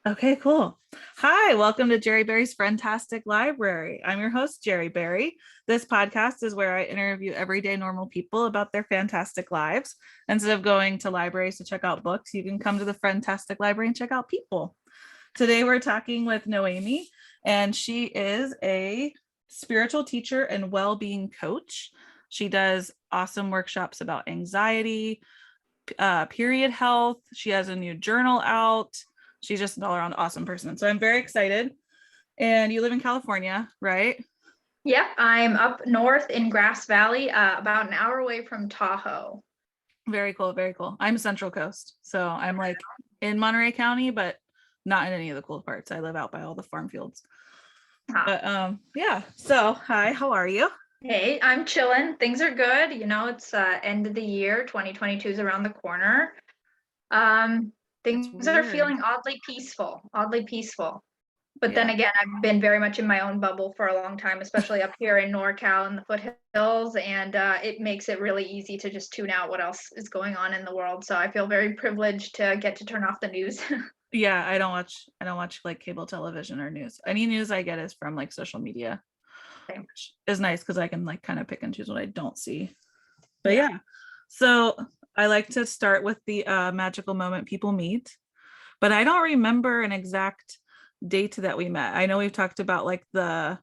Okay, cool. Hi, welcome to Jerri Berry's Friend-Tastic Library. I'm your host, Jerri Berry. This podcast is where I interview everyday normal people about their fantastic lives. Instead of going to libraries to check out books, you can come to the Friend-Tastic Library and check out people. Today we're talking with Noemi, and she is a spiritual teacher and well-being coach. She does awesome workshops about anxiety, period health. She has a new journal out. She's just an all-around awesome person. So I'm very excited. And you live in California, right? Yep, I'm up north in Grass Valley, about an hour away from Tahoe. Very cool, very cool. I'm Central Coast. So I'm like in Monterey County, but not in any of the cool parts. I live out by all the farm fields. But yeah. So hi, how are you? Hey, I'm chilling. Things are good. It's end of the year. 2022 is around the corner. Things are feeling oddly peaceful. But then again, I've been very much in my own bubble for a long time, especially up here in NorCal in the foothills, and it makes it really easy to just tune out what else is going on in the world. So I feel very privileged to get to turn off the news. Yeah, I don't watch like cable television or news. Any news I get is from like social media. Same. Which is nice because I can like kind of pick and choose what I don't see. But yeah. So I like to start with the magical moment people meet, but I don't remember an exact date that we met. I know we've talked about like I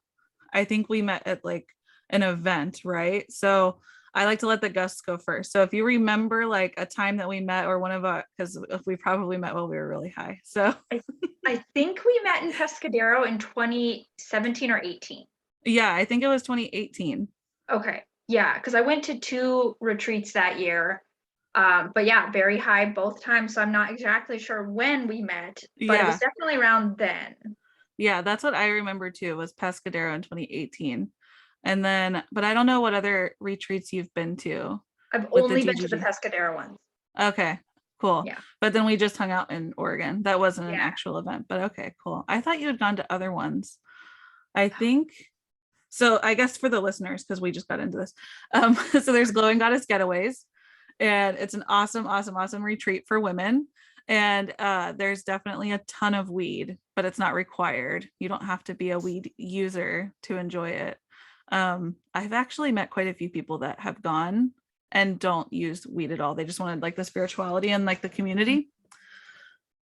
think we met at like an event, right? So I like to let the guests go first. So if you remember like a time that we met or one of us, because we probably met while we were really high. So I think we met in Pescadero in 2017 or 18. Yeah, I think it was 2018. Okay. Yeah, because I went to 2 retreats that year. But yeah, very high both times. So I'm not exactly sure when we met, but it was definitely around then. Yeah, that's what I remember too, was Pescadero in 2018. And then, but I don't know what other retreats you've been to. I've only been to the Pescadero ones. Okay, cool. Yeah. But then we just hung out in Oregon. That wasn't an actual event, but okay, cool. I thought you had gone to other ones. I think so. I guess for the listeners, because we just got into this. So there's Glowing Goddess Getaways, and it's an awesome, awesome, awesome retreat for women. And there's definitely a ton of weed, but it's not required. You don't have to be a weed user to enjoy it. I've actually met quite a few people that have gone and don't use weed at all. They just wanted like the spirituality and like the community.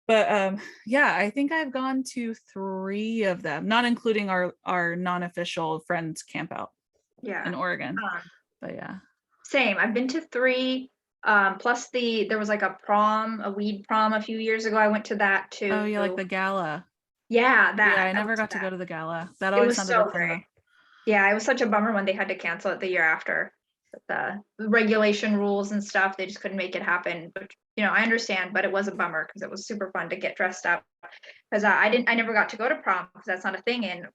But yeah, I think I've gone to 3 of them, not including our non-official friends camp out in Oregon. But yeah. Same. I've been to 3. Plus there was like a weed prom a few years ago. I went to that too. Oh yeah, like the gala. Yeah, that. Yeah, I never got to go to the gala. That It always was sounded so fun. great. Yeah, it was such a bummer when they had to cancel it the year after. The regulation rules and stuff, they just couldn't make it happen. But I understand, but it was a bummer because it was super fun to get dressed up. Because I never got to go to prom because that's not a thing in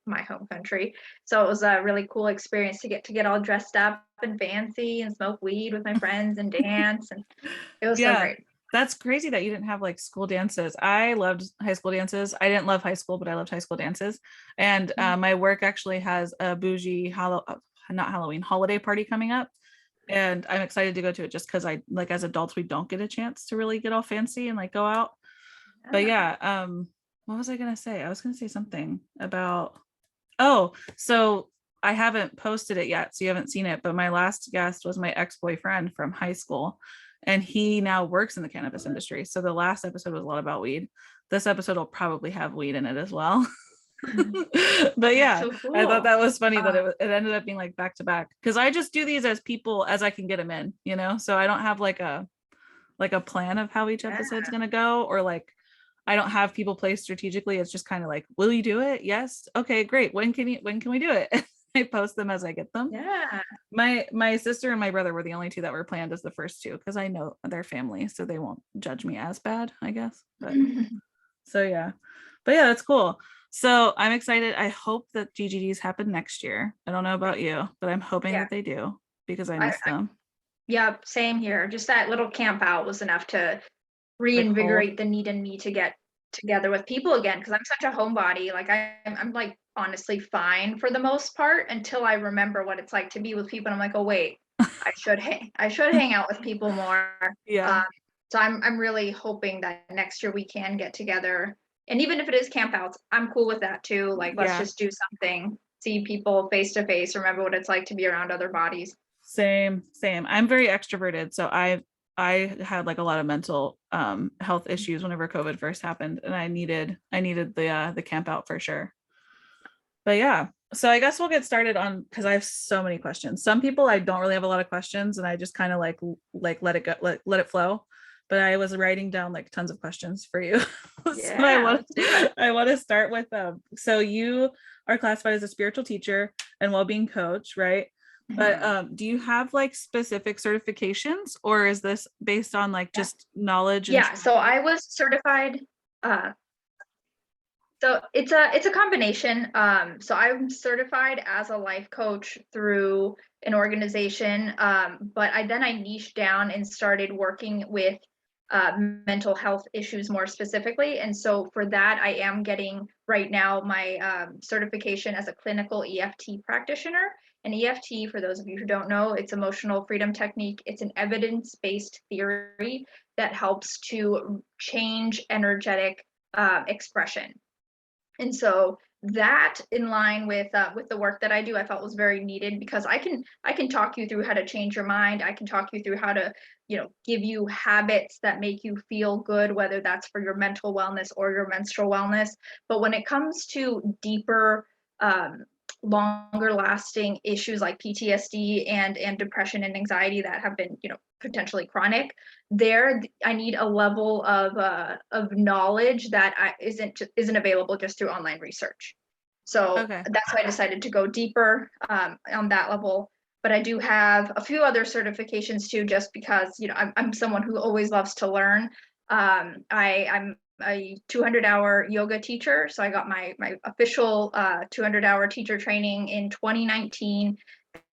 my home country. So it was a really cool experience to get all dressed up and fancy and smoke weed with my friends and dance, and it was so great. That's crazy that you didn't have like school dances. I loved high school dances. I didn't love high school, but I loved high school dances. And my work actually has a bougie not Halloween holiday party coming up. And I'm excited to go to it just because I like as adults, we don't get a chance to really get all fancy and like go out. But yeah, what was I gonna say? I was gonna say something about so I haven't posted it yet, so you haven't seen it, but my last guest was my ex-boyfriend from high school, and he now works in the cannabis industry. So the last episode was a lot about weed. This episode will probably have weed in it as well. But yeah, so cool. I thought that was funny that it ended up being like back to back, because I just do these as people as I can get them in, so I don't have like a plan of how each episode's gonna go, or like I don't have people placed strategically. It's just kind of like, will you do it? Yes. Okay, great. When can we do it? I post them as I get them. Yeah. My sister and my brother were the only 2 that were planned as the first 2, because I know their family, so they won't judge me as bad, I guess. But so yeah. But yeah, that's cool. So I'm excited. I hope that GGDs happen next year. I don't know about you, but I'm hoping that they do, because I miss them. Yeah, same here. Just that little camp out was enough to reinvigorate the need in me to get together with people again, because I'm such a homebody. Like I'm like honestly fine for the most part until I remember what it's like to be with people. And I'm like, oh wait, I should hang out with people more. Yeah. So I'm really hoping that next year we can get together And even if it is campouts, I'm cool with that too. Like, let's Yeah. just do something, see people face to face, remember what it's like to be around other bodies. Same. I'm very extroverted, so I had like a lot of mental health issues whenever COVID first happened, and I needed the camp out for sure. But yeah, so I guess we'll get started on, because I have so many questions. Some people I don't really have a lot of questions, and I just kind of like let it go, let it flow. But I was writing down like tons of questions for you. So Yeah, let's do it. I want to start with so you are classified as a spiritual teacher and well-being coach, right? But Mhm. do you have like specific certifications, or is this based on like Yeah. just knowledge and Yeah, so I was certified. uh, So it's a combination. So I'm certified as a life coach through an organization, but I niched down and started working with mental health issues more specifically. And so for that, I am getting right now my certification as a clinical EFT practitioner. And EFT, for those of you who don't know, it's emotional freedom technique. It's an evidence-based theory that helps to change energetic expression. And so that, in line with the work that I do, I felt was very needed, because I can talk you through how to change your mind. I can talk you through how to, give you habits that make you feel good, whether that's for your mental wellness or your menstrual wellness. But when it comes to deeper, um, longer lasting issues like PTSD and depression and anxiety that have been, potentially chronic, there I need a level of knowledge that isn't available just through online research. So okay. that's why I decided to go deeper on that level. But I do have a few other certifications too, just because I'm someone who always loves to learn. I'm a 200-hour yoga teacher, so I got my official 200-hour teacher training in 2019.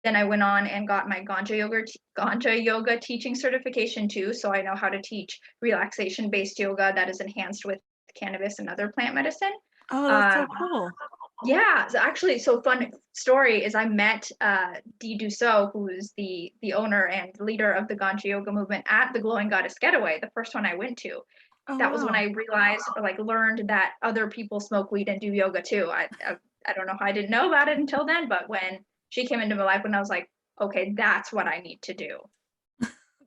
Then I went on and got my Ganja yoga teaching certification too, so I know how to teach relaxation-based yoga that is enhanced with cannabis and other plant medicine. Oh, that's Um, so cool. yeah, so actually, so fun story is I met Dee Dussault, who is the owner and leader of the Ganja yoga movement, at the Glowing Goddess Getaway, the first one I went to. Oh That was when wow. I realized, or like learned, that other people smoke weed and do yoga too. I don't know how I didn't know about it until then, but when she came into my life, when I was like, okay, that's what I need to do.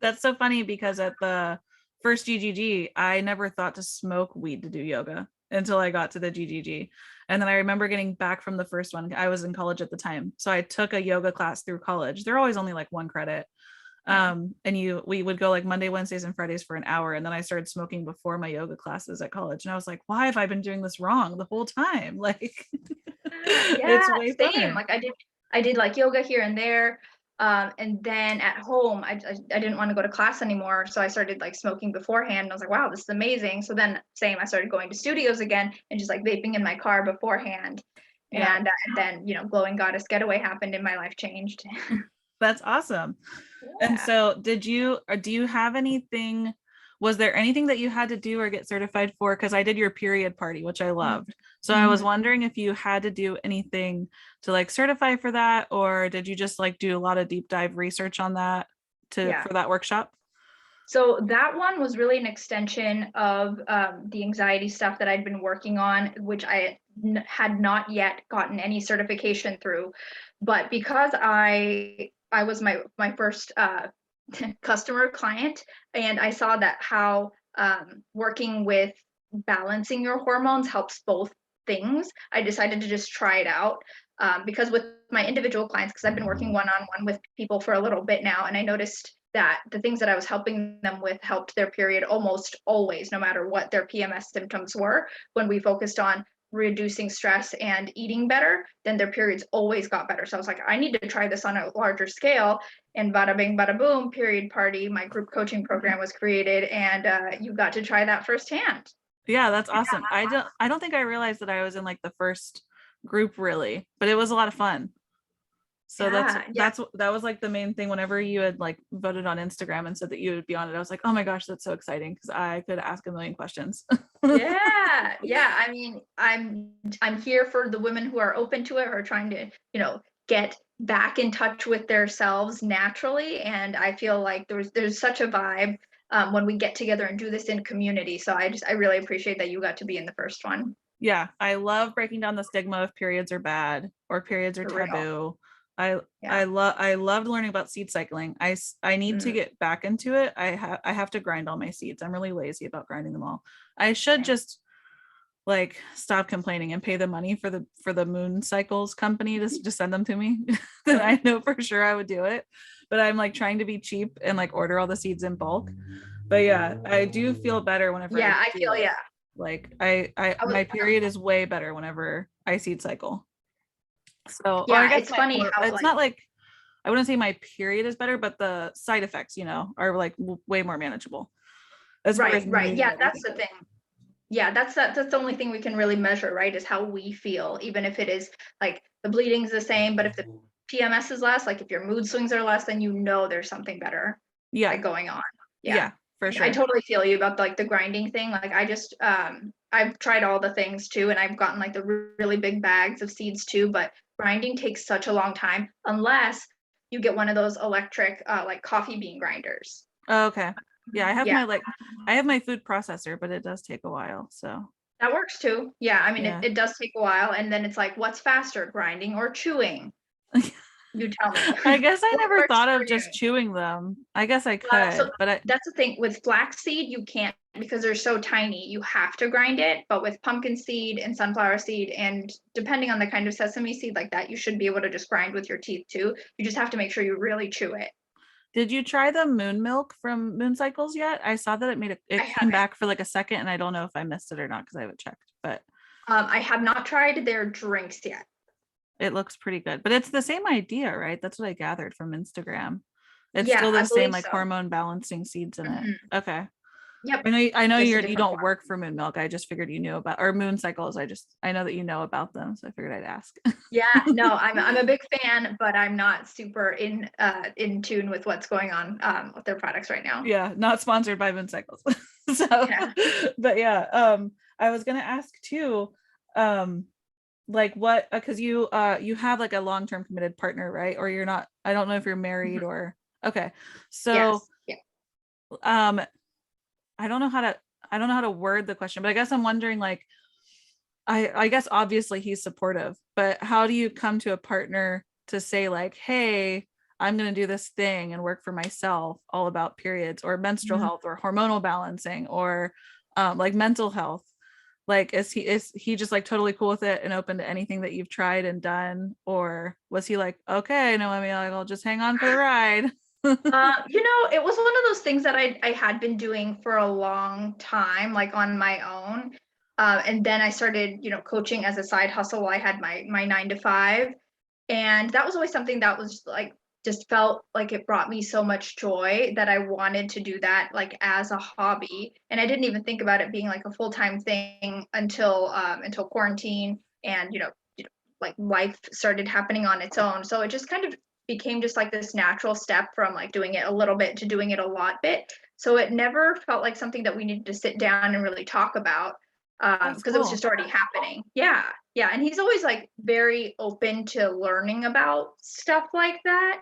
That's so funny, because at the first GGG, I never thought to smoke weed to do yoga until I got to the GGG. And then I remember getting back from the first one. I was in college at the time. So I took a yoga class through college. They're always only like one credit. Yeah. And we would go like Monday, Wednesdays, and Fridays for an hour. And then I started smoking before my yoga classes at college. And I was like, why have I been doing this wrong the whole time? Like, Yeah, it's way same. funner. Like I did like yoga here and there. And then at home, I didn't want to go to class anymore. So I started like smoking beforehand. And I was like, wow, this is amazing. So then same, I started going to studios again and just like vaping in my car beforehand. Yeah, And then, Glowing Goddess Getaway happened and my life changed. that's awesome. And Yeah. so do you have anything, was there anything that you had to do or get certified for? Because I did your period party, which I loved. So I was Mhm. wondering if you had to do anything to like certify for that, or did you just like do a lot of deep dive research on that Yeah. for that workshop? So that one was really an extension of the anxiety stuff that I'd been working on, which had not yet gotten any certification through. But because I was my first customer client, and I saw that how working with balancing your hormones helps both things, I decided to just try it out. Because with my individual clients, because I've been working one-on-one with people for a little bit now, and I noticed that the things that I was helping them with helped their period almost always, no matter what their PMS symptoms were. When we focused on reducing stress and eating better, then their periods always got better. So I was like, I need to try this on a larger scale. And bada bing, bada boom, period party, my group coaching program was created, and you got to try that firsthand. Yeah, that's awesome. I don't think I realized that I was in like the first group really, but it was a lot of fun. So Yeah, yeah, that was like the main thing. Whenever you had like voted on Instagram and said that you would be on it, I was like, oh my gosh, that's so exciting, because I could ask a million questions. yeah, yeah. I mean, I'm here for the women who are open to it, or trying to, get back in touch with themselves naturally. And I feel like there's such a vibe when we get together and do this in community. So I really appreciate that you got to be in the first one. Yeah, I love breaking down the stigma of periods are bad or periods are For real. taboo. Yeah. I loved learning about seed cycling. I need to get back into it. I have to grind all my seeds. I'm really lazy about grinding them all. I should just like stop complaining and pay the money for the moon cycles company to just send them to me. Then I know for sure I would do it. But I'm like trying to be cheap and like order all the seeds in bulk. But yeah, I do feel better whenever I do feel it. yeah. Like my period is way better whenever I seed cycle. So Yeah, I guess it's funny how it's not like I wouldn't say my period is better, but the side effects, are like way more manageable. As far as right. me Yeah, and that's everything the thing. Yeah, that's the only thing we can really measure, right? Is how we feel, even if it is like the bleeding's the same, but if the PMS is less, like if your mood swings are less, then there's something better Yeah. going on. Yeah, for sure. I totally feel you about like the grinding thing. Like I just I've tried all the things too, and I've gotten like the really big bags of seeds too, but grinding takes such a long time unless you get one of those electric like coffee bean grinders. Oh, okay. Yeah, I have Yeah. my food processor, but it does take a while. So That works too. Yeah, I mean yeah. it does take a while, and then it's like, what's faster, grinding or chewing? You tell me. I guess I What never works thought for of you? just chewing them. I guess I So could, but that's the thing with flaxseed, you can't because they're so tiny. You have to grind it, but with pumpkin seed and sunflower seed, and depending on the kind of sesame seed like that, you should be able to just grind with your teeth too. You just have to make sure you really chew it. did you try the moon milk from Moon Cycles yet? I saw that I it came haven't. back for like a second, and I don't know if I missed it or not because I haven't checked, but I have not tried their drinks yet. it looks pretty good. But it's the same idea, right? That's what I gathered from Instagram. It's Yeah, still the I same believe like so. hormone balancing seeds in it. Mhm. Okay. Yep. I know Just a you different don't form. work for moon milk. I just figured you knew about or moon cycles. I know that you know about them, so I figured I'd ask. Yeah, no, I'm a big fan, but I'm not super in tune with what's going on with their products right now. Yeah, not sponsored by Moon Cycles. So Yeah. but yeah, I was gonna ask too, like what because you have like a long-term committed partner, right? Or you're not, I don't know if you're married Mhm. or okay. So Yes. Yeah. um I don't know how to word the question, but I guess I'm wondering like I guess obviously he's supportive, but how do you come to a partner to say like, hey, I'm going to do this thing and work for myself all about periods or menstrual Mhm. health or hormonal balancing or like mental health? Like, is he just like totally cool with it and open to anything that you've tried and done? Or was he like, okay, Noemi, like, I'll just hang on for the ride? It was one of those things that I had been doing for a long time, like on my own. And then I started, coaching as a side hustle while I had my 9 to 5. And that was always something that was like just felt like it brought me so much joy that I wanted to do that like as a hobby. And I didn't even think about it being like a full-time thing until quarantine and like life started happening on its own. So it just kind of became just like this natural step from like doing it a little bit to doing it a lot bit. So it never felt like something that we needed to sit down and really talk about That's because it was cool. just already happening. Yeah. Yeah. And he's always like very open to learning about stuff like that.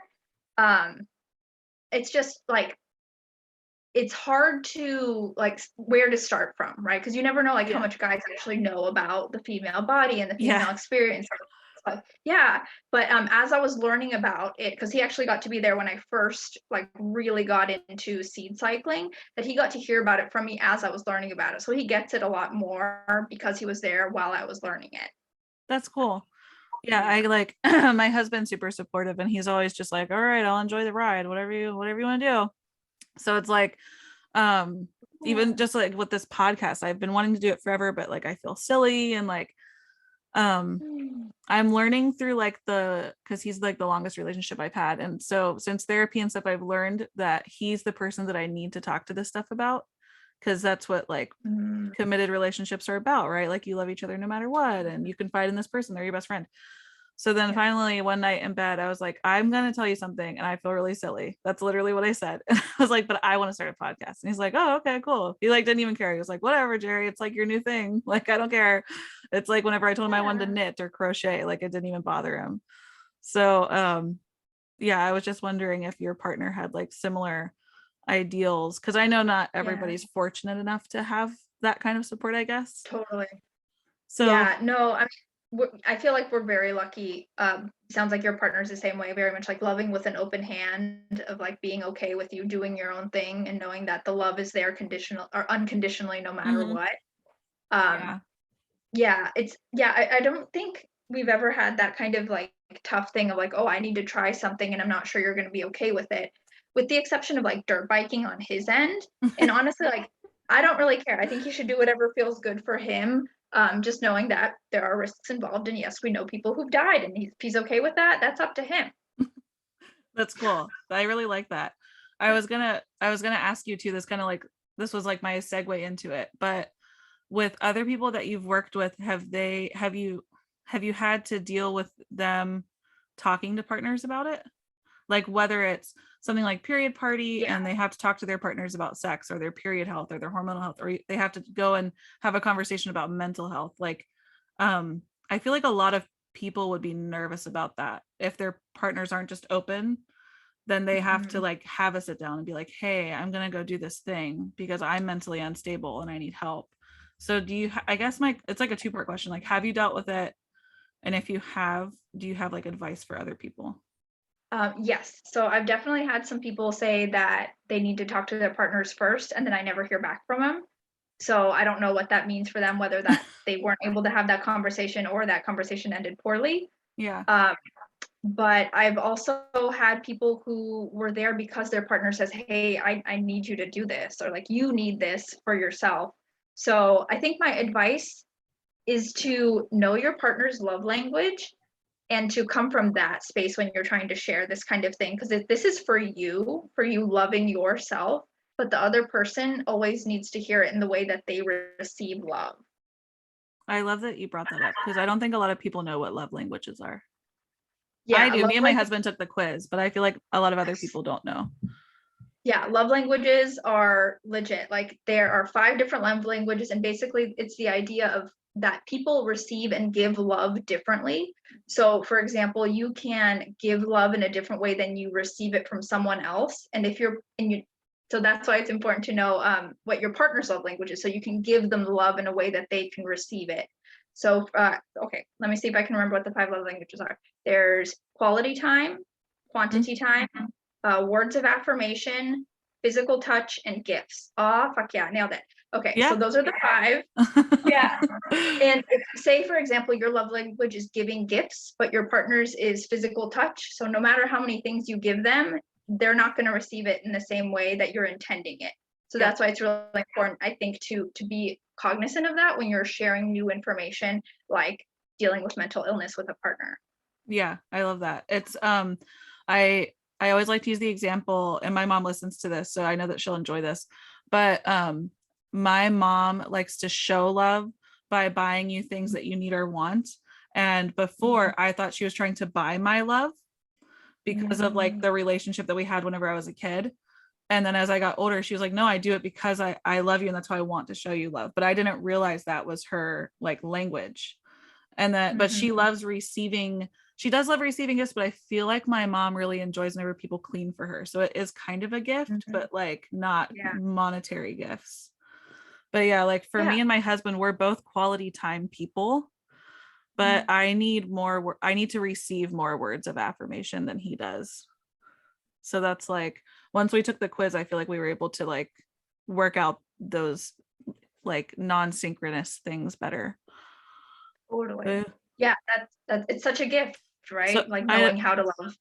Um, it's just like it's hard to like where to start from, right? Because you never know like how Yeah. much guys actually know about the female body and the female Yeah. experience. But yeah, but as I was learning about it, because he actually got to be there when I first like really got into seed cycling, that he got to hear about it from me as I was learning about it. So he gets it a lot more because he was there while I was learning it. That's cool. Yeah, I like my husband's super supportive and he's always just like, all right, I'll enjoy the ride, whatever you want to do. So it's like even just like with this podcast, I've been wanting to do it forever, but like I feel silly and like I'm learning through like because he's like the longest relationship I've had. And so since therapy and stuff, I've learned that he's the person that I need to talk to this stuff about. Cause that's what like committed relationships are about, right? Like you love each other no matter what, and you confide in this person, they're your best friend. So then finally one night in bed, I was like, I'm going to tell you something. And I feel really silly. That's literally what I said. And I was like, but I want to start a podcast. And he's like, oh, okay, cool. He like, didn't even care. He was like, whatever, Jerri, it's like your new thing. Like, I don't care. It's like whenever I told him I wanted to knit or crochet, like it didn't even bother him. So, yeah, I was just wondering if your partner had like similar ideals, because I know not Yeah, everybody's fortunate enough to have that kind of support, I guess. totally. So Yeah, no, I mean, I feel like we're very lucky. Sounds like your partner's the same way, very much like loving with an open hand of like being okay with you doing your own thing and knowing that the love is there conditional or unconditionally no matter mhm, what. Um, yeah. yeah, I don't think we've ever had that kind of like tough thing of like, oh, I need to try something and I'm not sure you're going to be okay with it. With the exception of like dirt biking on his end. And honestly, like, I don't really care. I think he should do whatever feels good for him. Just knowing that there are risks involved. And yes, we know people who've died, and if he's okay with that, that's up to him. That's cool. I really like that. I was gonna ask you too, this was like my segue into it, but with other people that you've worked with, have you had to deal with them talking to partners about it? Like whether it's something like period party Yeah. and they have to talk to their partners about sex or their period health or their hormonal health, or they have to go and have a conversation about mental health. Like, I feel like a lot of people would be nervous about that if their partners aren't just open. Then they have to Mhm. like have a sit down and be like, hey, I'm gonna go do this thing because I'm mentally unstable and I need help. So I guess it's like a two-part question. Like, have you dealt with it? And if you have, do you have like advice for other people? Yes. So I've definitely had some people say that they need to talk to their partners first, and then I never hear back from them. So I don't know what that means for them, whether that they weren't able to have that conversation or that conversation ended poorly. Yeah. Um, but I've also had people who were there because their partner says, hey, I need you to do this, or like, you need this for yourself. So I think my advice is to know your partner's love language and to come from that space when you're trying to share this kind of thing, because this is for you loving yourself, but the other person always needs to hear it in the way that they receive love. I love that you brought that up because I don't think a lot of people know what love languages are. I Yeah, do. love Me and my language. husband took the quiz, but I feel like a lot of other people don't know. Yeah, love languages are legit. Like, there are 5 different love languages, and basically it's the idea of that people receive and give love differently. So for example, you can give love in a different way than you receive it from someone else. And if you're and you so that's why it's important to know what your partner's love language is, so you can give them love in a way that they can receive it. So okay, let me see if I can remember what the 5 love languages are. There's quality time, quantity time, words of affirmation, physical touch, and gifts. Oh, fuck yeah, nailed it. Okay, so Yeah. those are the 5. Yeah. And say, for example, your love language is giving gifts, but your partner's is physical touch. So no matter how many things you give them, they're not going to receive it in the same way that you're intending it. So Yep. that's why it's really important, I think, to be cognizant of that when you're sharing new information, like dealing with mental illness with a partner. Yeah, I love that. It's I I always like to use the example, and my mom listens to this, so I know that she'll enjoy this. But my mom likes to show love by buying you things that you need or want. And before I thought she was trying to buy my love because of like Mm. the relationship that we had whenever I was a kid. And then as I got older, she was like, no, I do it because I love you and that's how I want to show you love. But I didn't realize that was her like language. And that, but Mhm. she does love receiving gifts, but I feel like my mom really enjoys whenever people clean for her. So it is kind of a gift, Mhm. but like not Yeah. monetary gifts. But yeah, like for Yeah. me and my husband, we're both quality time people, but Mhm. I need to receive more words of affirmation than he does. So that's like, once we took the quiz, I feel like we were able to like work out those like non-synchronous things better. Totally. But, Yeah, that's it's such a gift, so right? Like I knowing how to love.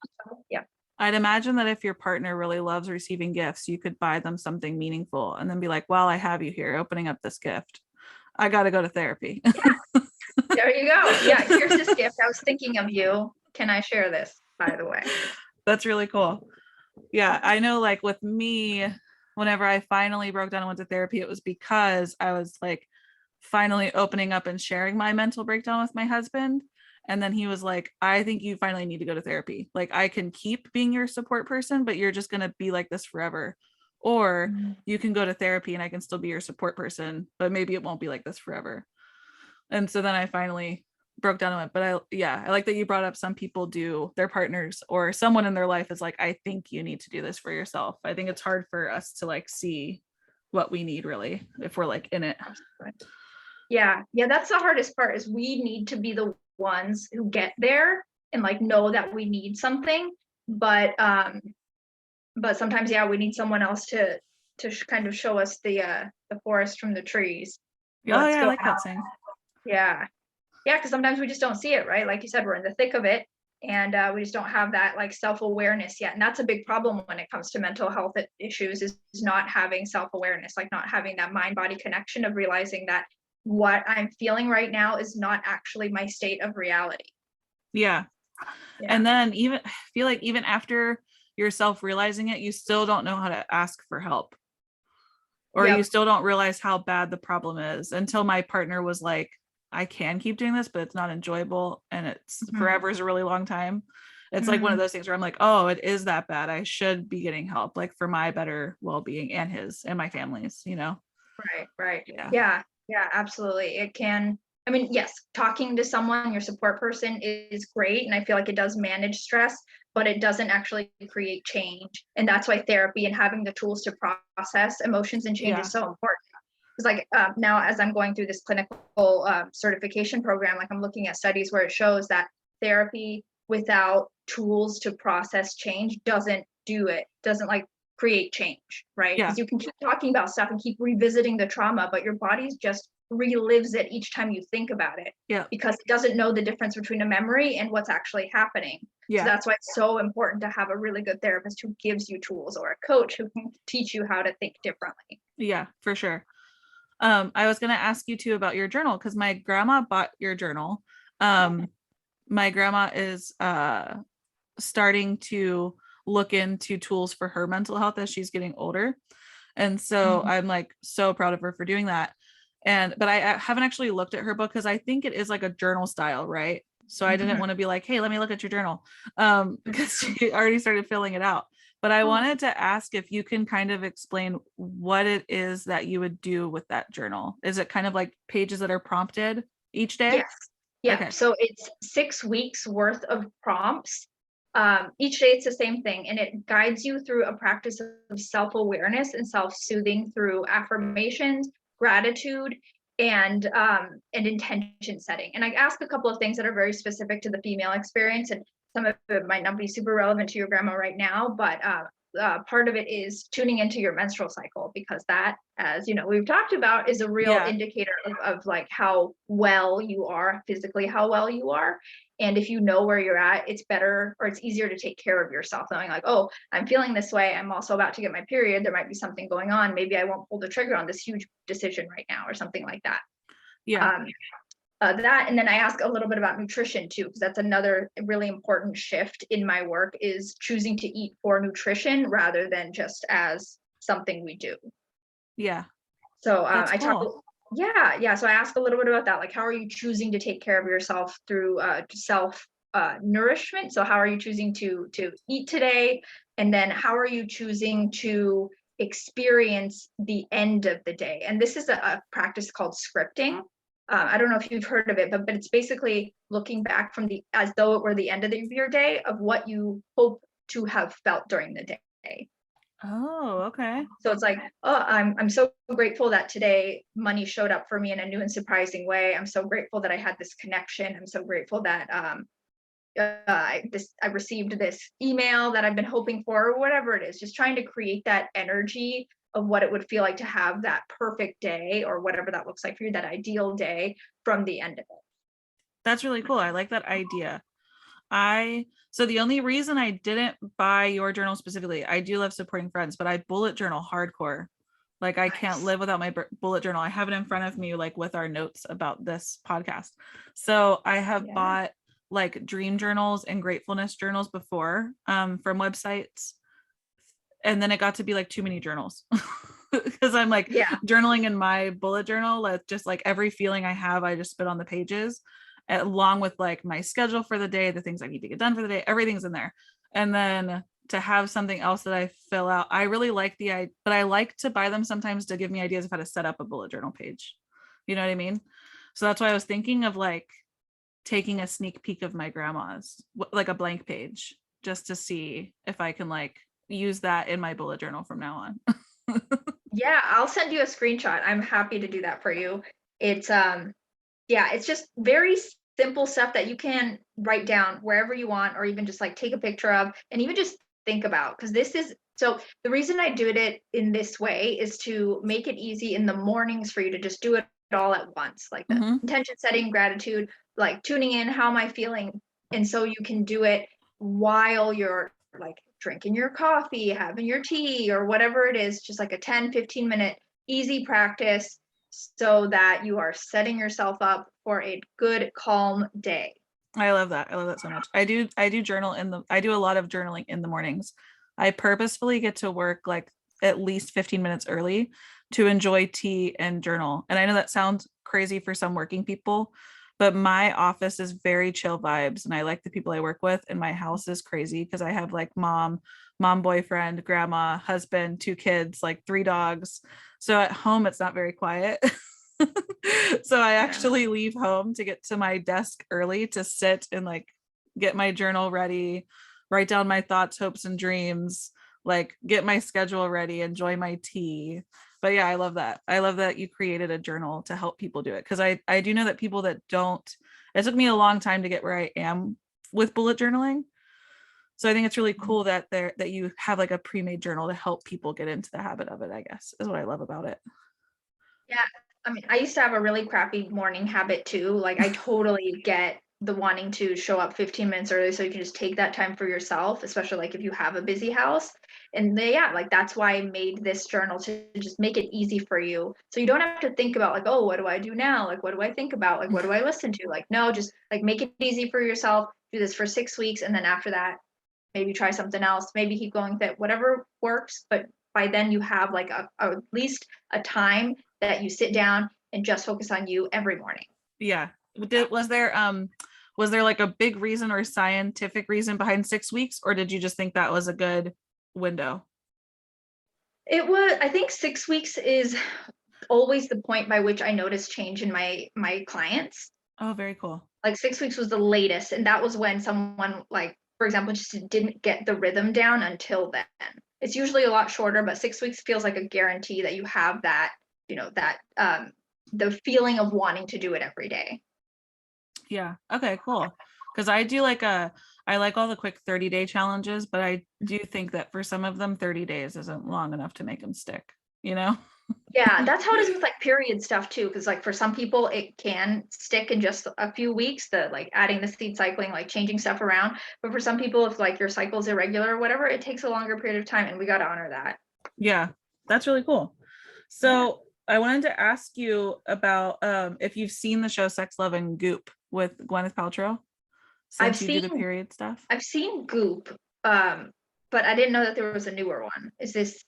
Yeah. I'd imagine that if your partner really loves receiving gifts, you could buy them something meaningful and then be like, well, I have you here opening up this gift. I got to go to therapy. There you go. Yeah, here's this gift. I was thinking of you. Can I share this, by the way? That's really cool. Yeah, I know like with me, whenever I finally broke down and went to therapy, it was because I was like finally opening up and sharing my mental breakdown with my husband. And then he was like, I think you finally need to go to therapy. Like, I can keep being your support person, but you're just going to be like this forever. Or Mhm. you can go to therapy and I can still be your support person, but maybe it won't be like this forever. And so then I finally broke down on it, but I like that you brought up some people do, their partners or someone in their life is like, I think you need to do this for yourself. I think it's hard for us to like see what we need really if we're like in it. Yeah, that's the hardest part, is we need to be the ones who get there and like know that we need something, but sometimes we need someone else to kind of show us the forest from the trees. Oh yeah, I like that saying. Yeah, because sometimes we just don't see it, right? Like you said, we're in the thick of it, and we just don't have that like self-awareness yet. And that's a big problem when it comes to mental health issues, is not having self-awareness, like not having that mind-body connection of realizing that what I'm feeling right now is not actually my state of reality. Yeah. And then I feel like even after yourself realizing it, you still don't know how to ask for help, or you still don't realize how bad the problem is until my partner was like, I can keep doing this, but it's not enjoyable. And it's forever is a really long time. It's like one of those things where I'm like, oh, it is that bad. I should be getting help, like for my better well-being and his and my family's, you know? Right. Yeah, absolutely. It can, I mean, yes, talking to someone, your support person, is great. And I feel like it does manage stress, but it doesn't actually create change. And that's why therapy and having the tools to process emotions and change is so important. Because like now, as I'm going through this clinical certification program, like I'm looking at studies where it shows that therapy without tools to process change doesn't like create change, right? Because you can keep talking about stuff and keep revisiting the trauma, but your body just relives it each time you think about it. Because it doesn't know the difference between a memory and what's actually happening. So that's why it's so important to have a really good therapist who gives you tools, or a coach who can teach you how to think differently. Yeah, for sure. I was going to ask you too about your journal, because my grandma bought your journal. My grandma is starting to look into tools for her mental health as she's getting older. And so I'm like so proud of her for doing that. But I haven't actually looked at her book, because I think it is like a journal style, right? So I didn't want to be like, hey, let me look at your journal, because she already started filling it out. But I wanted to ask if you can kind of explain what it is that you would do with that journal. Is it kind of like pages that are prompted each day? Yes. Yeah. Okay. So it's 6 weeks worth of prompts. Each day it's the same thing, and it guides you through a practice of self-awareness and self-soothing through affirmations, gratitude, and intention setting. And I ask a couple of things that are very specific to the female experience, and some of it might not be super relevant to your grandma right now, but part of it is tuning into your menstrual cycle, because that, as you know, we've talked about, is a real indicator of like how well you are physically, how well you are. And if you know where you're at, it's better, or it's easier to take care of yourself, knowing like, oh, I'm feeling this way, I'm also about to get my period, there might be something going on, maybe I won't pull the trigger on this huge decision right now, or something like that. That, and then I ask a little bit about nutrition too, because that's another really important shift in my work, is choosing to eat for nutrition rather than just as something we do. So I talk, so I ask a little bit about that, like how are you choosing to take care of yourself through self nourishment? So how are you choosing to eat today, and then how are you choosing to experience the end of the day? And this is a practice called scripting. I don't know if you've heard of it, but it's basically looking back as though it were the end of your day, of what you hope to have felt during the day. Oh, okay. So it's like, oh, I'm so grateful that today money showed up for me in a new and surprising way. I'm so grateful that I had this connection. I'm so grateful that I received this email that I've been hoping for, or whatever it is. Just trying to create that energy of what it would feel like to have that perfect day, or whatever that looks like for you, that ideal day from the end of it. That's really cool. I like that idea. So the only reason I didn't buy your journal specifically, I do love supporting friends, but I bullet journal hardcore. Like I can't live without my bullet journal. I have it in front of me, like with our notes about this podcast. So I have bought like dream journals and gratefulness journals before, from websites. And then it got to be like too many journals, because I'm like journaling in my bullet journal, like just like every feeling I have, I just spit on the pages, along with like my schedule for the day, the things I need to get done for the day, everything's in there. And then to have something else that I fill out, I really like but I like to buy them sometimes to give me ideas of how to set up a bullet journal page. You know what I mean? So that's why I was thinking of like taking a sneak peek of my grandma's, like a blank page, just to see if I can like use that in my bullet journal from now on. Yeah, I'll send you a screenshot. I'm happy to do that for you. It's yeah, it's just very simple stuff that you can write down wherever you want, or even just like take a picture of and even just think about. Because this is so the reason I do it in this way is to make it easy in the mornings for you to just do it all at once, like the Mm-hmm. intention setting, gratitude, like tuning in, how am I feeling? And so you can do it while you're like drinking your coffee, having your tea, or whatever it is, just like a 10-15 minute easy practice so that you are setting yourself up for a good, calm day. I love that. I love that so much. I do journal I do a lot of journaling in the mornings. I purposefully get to work like at least 15 minutes early to enjoy tea and journal. And I know that sounds crazy for some working people, but my office is very chill vibes and I like the people I work with, and my house is crazy because I have like mom, boyfriend, grandma, husband, 2 kids, like 3 dogs. So at home it's not very quiet. So I Yeah. actually leave home to get to my desk early to sit and like get my journal ready, write down my thoughts, hopes, and dreams, like get my schedule ready, enjoy my tea. But yeah, I love that. I love that you created a journal to help people do it. Cause I do know that people that don't, it took me a long time to get where I am with bullet journaling. So I think it's really cool that that you have like a pre-made journal to help people get into the habit of it, I guess, is what I love about it. Yeah, I mean, I used to have a really crappy morning habit too. Like, I totally get the wanting to show up 15 minutes early so you can just take that time for yourself, especially like if you have a busy house. And yeah, like that's why I made this journal to just make it easy for you. So you don't have to think about like, oh, what do I do now? Like, what do I think about? Like, what do I listen to? Like, no, just like make it easy for yourself. Do this for 6 weeks. And then after that, maybe try something else, maybe keep going with it, whatever works. But by then you have like at least a time that you sit down and just focus on you every morning. Yeah. Was there like a big reason or scientific reason behind 6 weeks, or did you just think that was a good window? It was, I think 6 weeks is always the point by which I noticed change in my clients. Oh, very cool. Like 6 weeks was the latest, and that was when someone like, for example, just didn't get the rhythm down until then. It's usually a lot shorter, but 6 weeks feels like a guarantee that you have that, that the feeling of wanting to do it every day. Yeah. Okay, cool. Because I like all the quick 30-day challenges, but I do think that for some of them, 30 days isn't long enough to make them stick, you know? Yeah, that's how it is with like period stuff too. Because like for some people, it can stick in just a few weeks. The like adding the seed cycling, like changing stuff around. But for some people, if like your cycle is irregular or whatever, it takes a longer period of time, and we got to honor that. Yeah, that's really cool. So I wanted to ask you about if you've seen the show Sex, Love, and Goop with Gwyneth Paltrow I've since you do the seen period stuff. I've seen Goop, but I didn't know that there was a newer one. Is this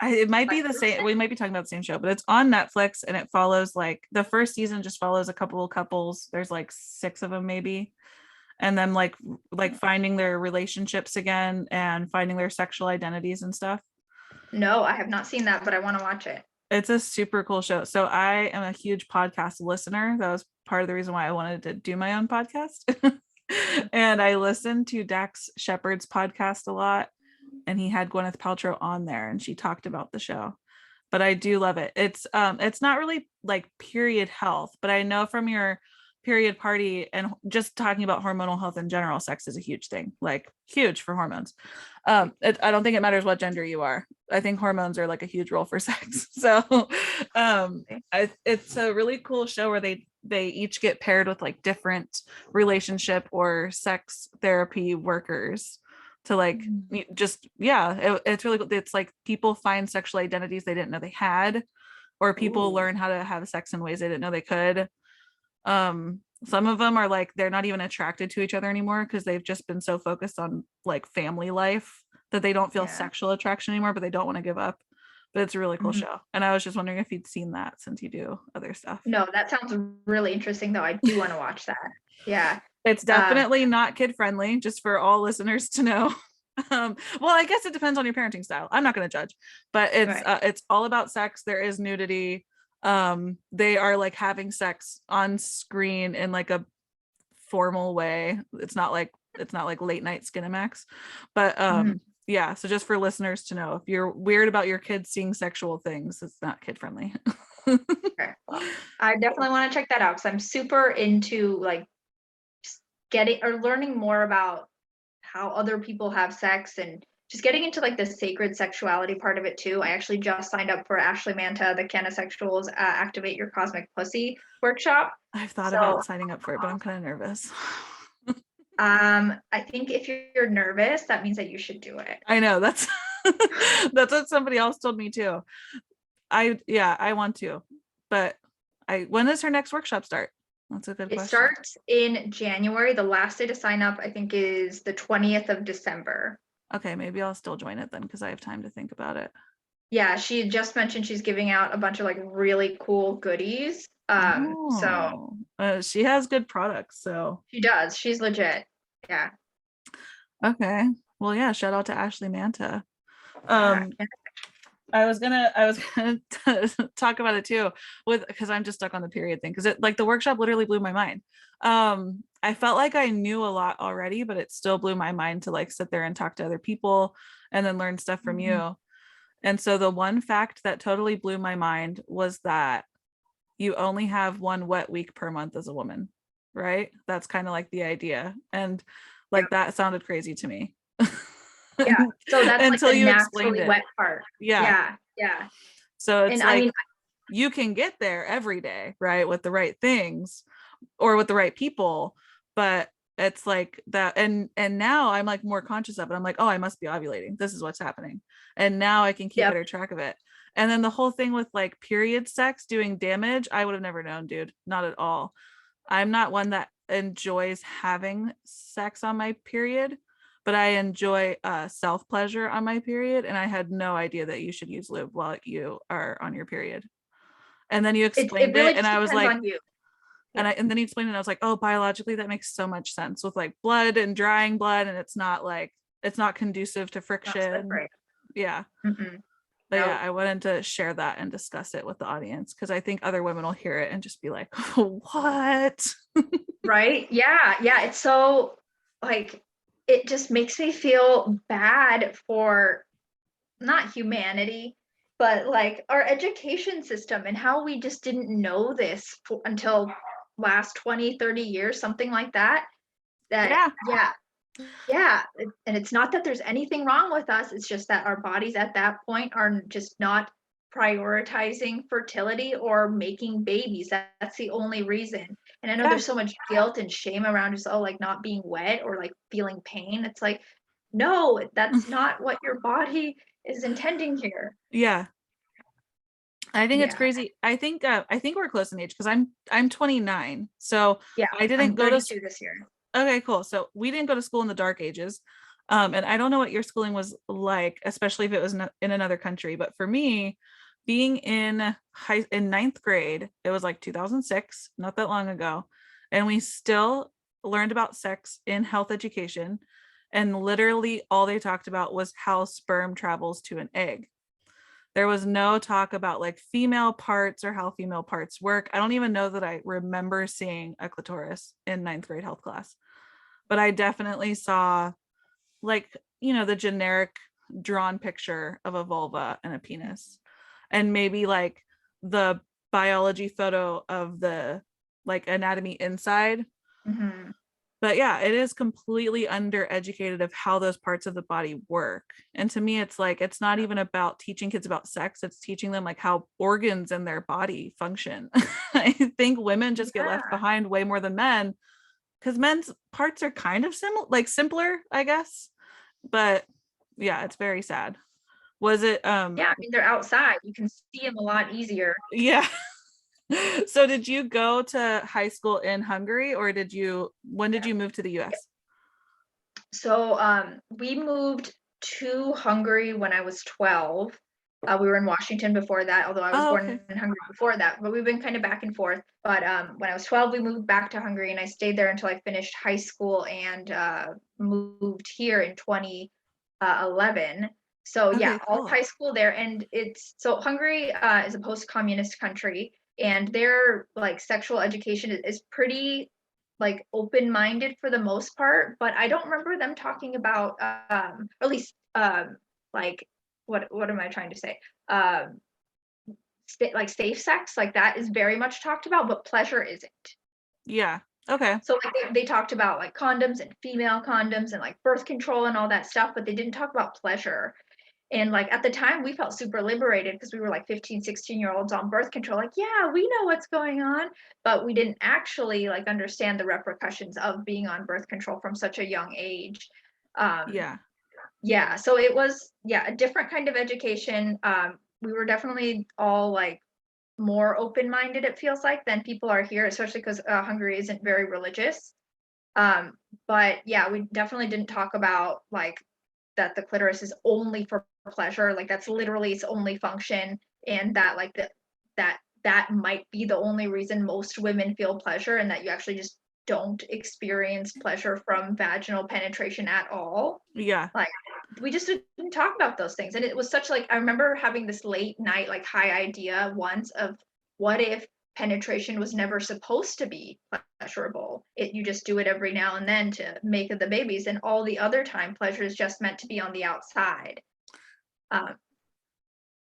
It might my be the first same. time? We might be talking about the same show, but it's on Netflix and it follows like the first season just follows a couple of couples. There's like 6 of them maybe. And then like finding their relationships again and finding their sexual identities and stuff. No, I have not seen that, but I want to watch it. It's a super cool show. So I am a huge podcast listener. That was part of the reason why I wanted to do my own podcast. And I listened to Dax Shepard's podcast a lot, and he had Gwyneth Paltrow on there and she talked about the show. But I do love it. It's not really like period health, but I know from your period party and just talking about hormonal health in general, sex is a huge thing, like huge for hormones. I don't think it matters what gender you are. I think hormones are like a huge role for sex. So it's a really cool show where they each get paired with like different relationship or sex therapy workers to like just it's really good. It's like people find sexual identities they didn't know they had, or people Ooh. learn how to have sex in ways they didn't know they could. Some of them are like they're not even attracted to each other anymore because they've just been so focused on like family life that they don't feel Yeah. sexual attraction anymore, but they don't want to give up. But it's a really cool Mhm. show, and I was just wondering if you'd seen that since you do other stuff. No, that sounds really interesting though. I do want to watch that. Yeah. It's definitely not kid friendly, just for all listeners to know. Well, I guess it depends on your parenting style. I'm not going to judge, but Right. it's all about sex. There is nudity. They are like having sex on screen in like a formal way. It's not like late night Skinamax, but Mhm. yeah, so just for listeners to know, if you're weird about your kids seeing sexual things, it's not kid friendly. Okay. Well, I definitely want to check that out because I'm super into like getting or learning more about how other people have sex and just getting into like the sacred sexuality part of it too. I actually just signed up for Ashley Manta, the Canisexuals Activate Your Cosmic Pussy workshop. I've thought So about signing up for it, but I'm kind of nervous. I think if you're nervous, that means that you should do it. I know that's that's what somebody else told me too. I want to, but when does her next workshop start? That's a good It question. starts in January. The last day to sign up, I think, is the 20th of December. Okay, maybe I'll still join it then because I have time to think about it. Yeah, she just mentioned she's giving out a bunch of like really cool goodies. So She has good products, so she does. She's legit. Yeah. okay. Well, yeah, shout out to Ashley Manta. Yeah. I was gonna talk about it too because I'm just stuck on the period thing because it like the workshop literally blew my mind. I felt like I knew a lot already, but it still blew my mind to like sit there and talk to other people and then learn stuff from you. And so the one fact that totally blew my mind was that you only have one wet week per month as a woman, right? That's kind of like the idea. And like that sounded crazy to me. Yeah. So that's like Until the you explained naturally it. wet part. Yeah. Yeah. Yeah. So it's And I like mean, you can get there every day, right? With the right things or with the right people, but it's like that and now I'm like more conscious of it. I'm like, oh, I must be ovulating. This is what's happening. And now I can keep yep. better track of it. And then the whole thing with like period sex doing damage, I would have never known, dude. Not at all. I'm not one that enjoys having sex on my period, but I enjoy self pleasure on my period. And I had no idea that you should use lube while you are on your period. And then you It explained really it, and just I was depends like, on you. and Yeah. then he explained it. And I was like, oh, biologically, that makes so much sense with like blood and drying blood, and it's not conducive to Not friction. slippery. Yeah. Mm-mm. But yeah, No. I wanted to share that and discuss it with the audience because I think other women will hear it and just be like, what? Right? Yeah. Yeah. It's so like it just makes me feel bad for not humanity, but like our education system and how we just didn't know this until last 20, 30 years, something like that. That, Yeah. yeah, yeah. And it's not that there's anything wrong with us, it's just that our bodies at that point are just not prioritizing fertility or making babies. That's the only reason. And I know Yeah. there's so much guilt and shame around just, oh, like not being wet or like feeling pain. It's like, no, that's not what your body is intending here. Yeah. I think it's Yeah. crazy. I think we're close in age because I'm 29. So Yeah. I didn't I'm go to 32 this year. okay, cool. So we didn't go to school in the dark ages. And I don't know what your schooling was like, especially if it was in another country. But for me, being in ninth grade, it was like 2006, not that long ago. And we still learned about sex in health education. And literally all they talked about was how sperm travels to an egg. There was no talk about like female parts or how female parts work. I don't even know that I remember seeing a clitoris in ninth grade health class, but I definitely saw like, the generic drawn picture of a vulva and a penis, and maybe like the biology photo of the like anatomy inside. Hmm. But yeah, it is completely undereducated of how those parts of the body work. And to me, it's like, it's not even about teaching kids about sex. It's teaching them like how organs in their body function. I think women just get left Yeah. behind way more than men because men's parts are kind of similar, like simpler, I guess. But yeah, it's very sad. Was it, Yeah. I mean, they're outside. You can see them a lot easier. yeah. So did you go to high school in Hungary or when did Yeah. you move to the US? So we moved to Hungary when I was 12. We were in Washington before that, although I was Oh, born okay. in Hungary before that, but we've been kind of back and forth. But when I was 12, we moved back to Hungary and I stayed there until I finished high school and moved here in 2011. So yeah, Okay, all of cool. high school there. And it's so Hungary is a post-communist country and their like sexual education is pretty like open-minded for the most part, but I don't remember them talking about or at least like what am I trying to say? Like safe sex, like that is very much talked about, but pleasure isn't. Yeah. Okay. So like they talked about like condoms and female condoms and like birth control and all that stuff, but they didn't talk about pleasure. And like at the time we felt super liberated because we were like 15, 16-year-olds on birth control, like, yeah, we know what's going on, but we didn't actually like understand the repercussions of being on birth control from such a young age. Yeah. Yeah, so it was, yeah, a different kind of education. We were definitely all like more open-minded, it feels like, than people are here, especially because Hungary isn't very religious. But yeah, we definitely didn't talk about like that the clitoris is only for pleasure, like that's literally its only function, and that like that might be the only reason most women feel pleasure, and that you actually just don't experience pleasure from vaginal penetration at all. Yeah. Like we just didn't talk about those things, and it was such like I remember having this late night like high idea once of what if penetration was never supposed to be pleasurable. You just do it every now and then to make the babies, and all the other time pleasure is just meant to be on the outside.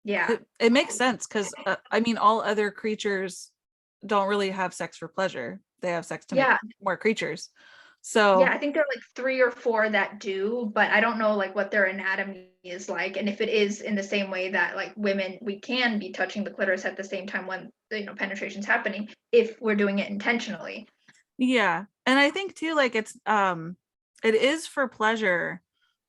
Yeah. It makes sense because I mean, all other creatures don't really have sex for pleasure. They have sex to make Yeah. more creatures. Yeah, So I think there are like 3 or 4 that do, but I don't know like what their anatomy is like, and if it is in the same way that like women, we can be touching the clitoris at the same time when penetration's happening, if we're doing it intentionally. yeah. And I think too, like it is for pleasure,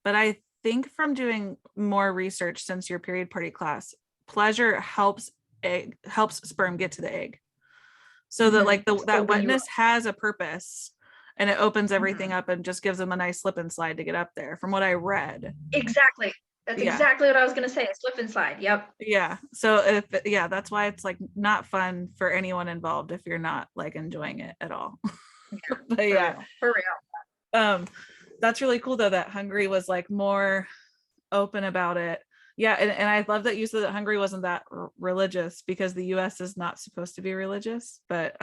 but I think from doing more research since your period party class, pleasure helps sperm get to the egg. So that like that Open you wetness up. has a purpose, and it opens everything up and just gives them a nice slip and slide to get up there from what I read. Exactly. That's Yeah. exactly what I was gonna say. A slip and slide. Yep. Yeah. So that's why it's like not fun for anyone involved if you're not like enjoying it at all. Yeah. But yeah. For real. That's really cool though that Hungary was like more open about it. Yeah, and I love that you said that Hungary wasn't that religious, because the US is not supposed to be religious, but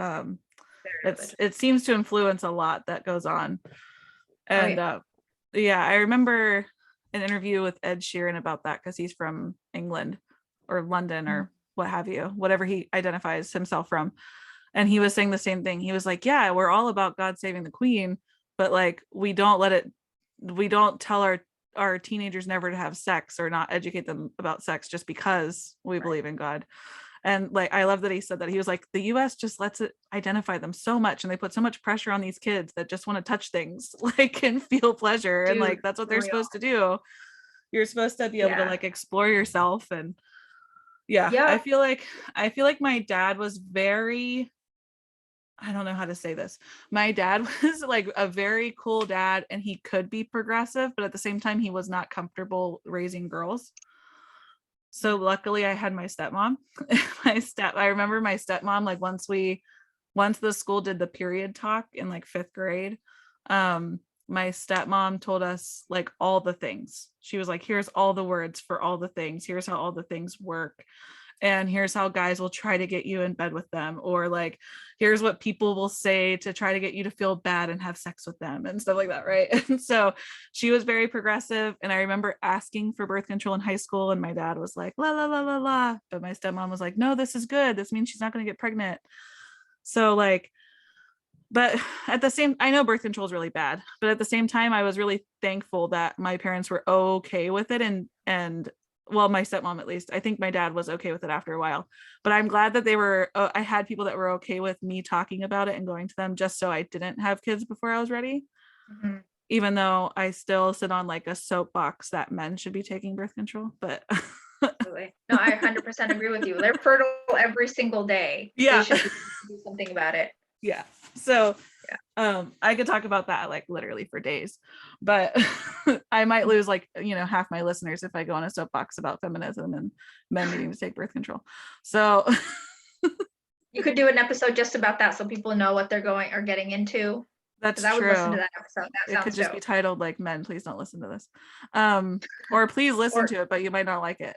it seems to influence a lot that goes on. And yeah, I remember an interview with Ed Sheeran about that because he's from England or London or what have you, whatever he identifies himself from. And he was saying the same thing. He was like, yeah, we're all about God saving the queen, but like we don't tell our teenagers never to have sex or not educate them about sex just because we believe in God. And like I love that he said that. He was like, the US just lets it identify them so much, and they put so much pressure on these kids that just want to touch things like and feel pleasure. Dude, and like that's what they're supposed to do. You're supposed to be able to like explore yourself. And yeah, I feel like my dad was very, I don't know how to say this. My dad was like a very cool dad, and he could be progressive, but at the same time he was not comfortable raising girls. So luckily I had my stepmom. I remember my stepmom, like once the school did the period talk in like 5th grade, my stepmom told us like all the things. She was like, here's all the words for all the things. Here's how all the things work. And here's how guys will try to get you in bed with them, or like here's what people will say to try to get you to feel bad and have sex with them and stuff like that, right? And so she was very progressive, and I remember asking for birth control in high school, and my dad was like la la la la la, but my stepmom was like, no, this is good, this means she's not going to get pregnant. So like, but at the same, I know birth control is really bad, but at the same time I was really thankful that my parents were okay with it. And well, my stepmom, at least, I think my dad was okay with it after a while, but I'm glad that they were, I had people that were okay with me talking about it and going to them, just so I didn't have kids before I was ready. Even though I still sit on like a soapbox that men should be taking birth control, but Absolutely. No, I 100% agree with you. They're fertile every single day. Yeah. They should do something about it. Yeah. So I could talk about that like literally for days, but I might lose like, half my listeners if I go on a soapbox about feminism and men needing to take birth control. So you could do an episode just about that, so people know what they're getting into. That's I would true. listen to that episode. It could just be titled like "Men, please don't listen to this," or "Please listen to it, but you might not like it."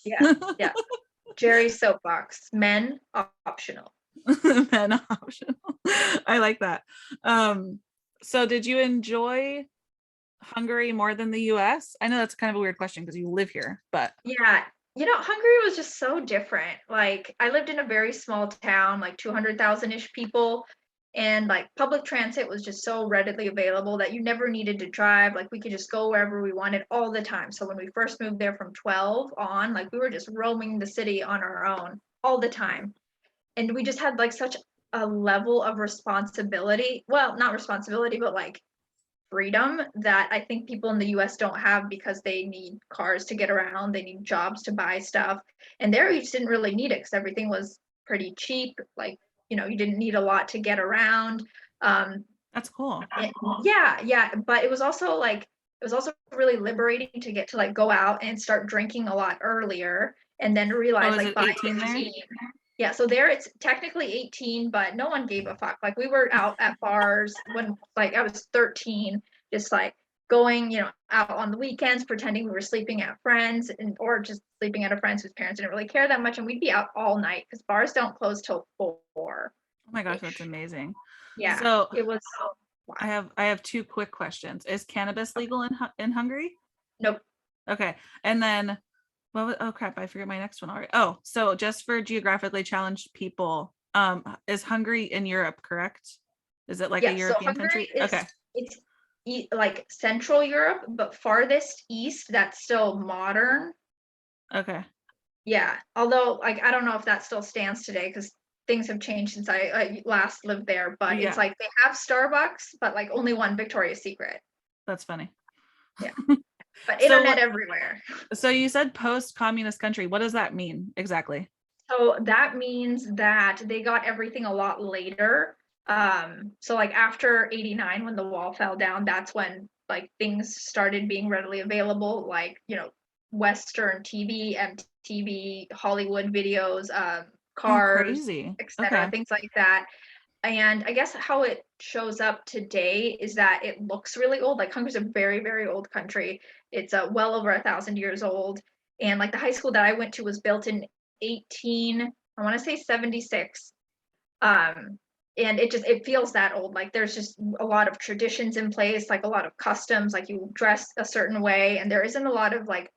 Yeah. Jerry's soapbox. Men optional. Men optional. I like that. So did you enjoy Hungary more than the US? I know that's kind of a weird question because you live here, but Yeah. Hungary was just so different. Like, I lived in a very small town, like 200,000-ish people, and like public transit was just so readily available that you never needed to drive. Like, we could just go wherever we wanted all the time. So when we first moved there from 12 on, like, we were just roaming the city on our own all the time. And we just had like such a level of responsibility. Well, not responsibility, but like freedom that I think people in the US don't have because they need cars to get around, they need jobs to buy stuff. And there you just didn't really need it because everything was pretty cheap. Like, you didn't need a lot to get around. Um, that's cool. yeah. But it was also really liberating to get to like go out and start drinking a lot earlier and then realize is like it by 18 there? 15. Yeah, so there it's technically 18, but no one gave a fuck. Like, we were out at bars when like I was 13, just like going, out on the weekends, pretending we were sleeping at friends or just sleeping at a friend's whose parents didn't really care that much, and we'd be out all night because bars don't close till 4. Oh my gosh, that's amazing. Yeah, So it was I have two quick questions. Is cannabis legal in Hungary? nope. Okay. And then oh crap, I forget my next one already. Oh, so just for geographically challenged people, is Hungary in Europe, correct? Is it like a Yeah, so European Hungary country? is Okay. it's like Central Europe, but farthest east, that's still modern. Okay. Yeah, although like I don't know if that still stands today because things have changed since I last lived there. But Yeah, it's like they have Starbucks, but like only one Victoria's Secret. that's funny. Yeah, but So internet everywhere. so you said post-communist country. What does that mean exactly? So that means that they got everything a lot later. So like after 89, when the wall fell down, that's when like things started being readily available, like, Western TV, MTV, Hollywood videos, Oh, cars, crazy. etc., Okay. things like that. And I guess how it shows up today is that it looks really old. Like, Hungary's a very, very old country. It's well over 1,000 years old. And like the high school that I went to was built in 18, I want to say 76. Um, and it feels that old. Like, there's just a lot of traditions in place, like a lot of customs, like you dress a certain way, and there isn't a lot of like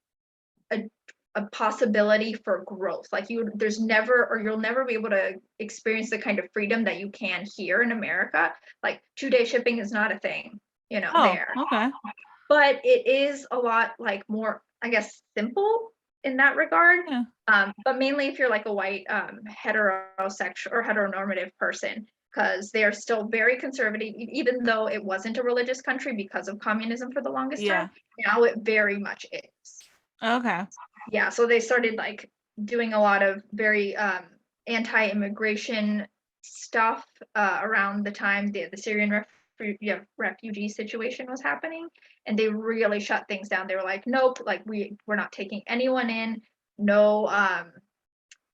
a a possibility for growth. Like, you'll never be able to experience the kind of freedom that you can here in America. Like, 2-day shipping is not a thing, Oh, there. okay. But it is a lot like more, I guess, simple in that regard. Yeah. But mainly if you're like a white heterosexual or heteronormative person, because they are still very conservative, even though it wasn't a religious country because of communism for the longest Yeah. time. Now it very much is. Okay. Yeah, so they started like doing a lot of very anti-immigration stuff around the time the Syrian refugee situation was happening, and they really shut things down. They were like, nope, like we're not taking anyone in. No,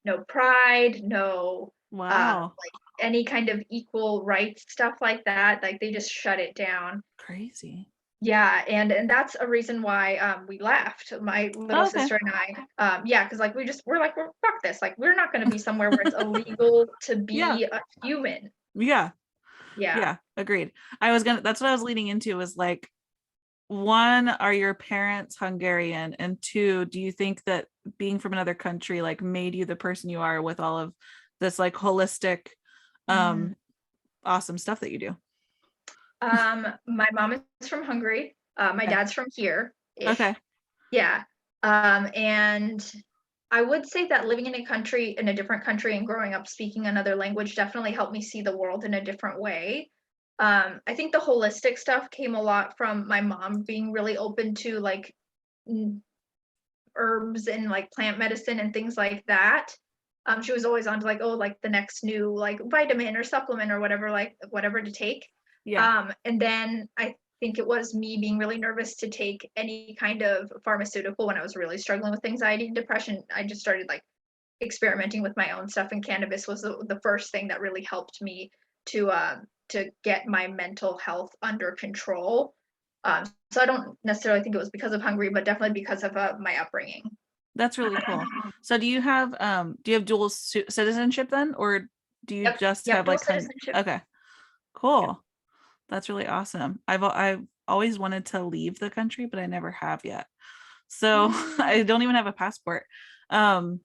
no pride, no Wow. like any kind of equal rights stuff like that. Like, they just shut it down. Crazy. Yeah, and that's a reason why we left, my little Oh, okay. sister and I. Yeah, because like we're like, well, fuck this. Like, we're not gonna be somewhere where it's illegal to Yeah. be a human. Yeah. Yeah. Yeah. Agreed. That's what I was leading into was like, one, are your parents Hungarian? And two, do you think that being from another country like made you the person you are with all of this like holistic, Mhm. awesome stuff that you do? My mom is from Hungary. My Okay. dad's from here-ish. Okay. Yeah. And I would say that living in a different country and growing up speaking another language definitely helped me see the world in a different way. I think the holistic stuff came a lot from my mom being really open to like herbs and like plant medicine and things like that. She was always on to like, oh, like the next new like vitamin or supplement or whatever, like whatever to take. Yeah. And then I think it was me being really nervous to take any kind of pharmaceutical when I was really struggling with anxiety and depression. I just started like experimenting with my own stuff, and cannabis was the first thing that really helped me to get my mental health under control. So I don't necessarily think it was because of Hungary, but definitely because of my upbringing. That's really cool. So do you have dual citizenship then, or do you Yep, just yep, have dual like citizenship. okay. Cool. That's really awesome. I've always wanted to leave the country, but I never have yet. So I don't even have a passport. Um,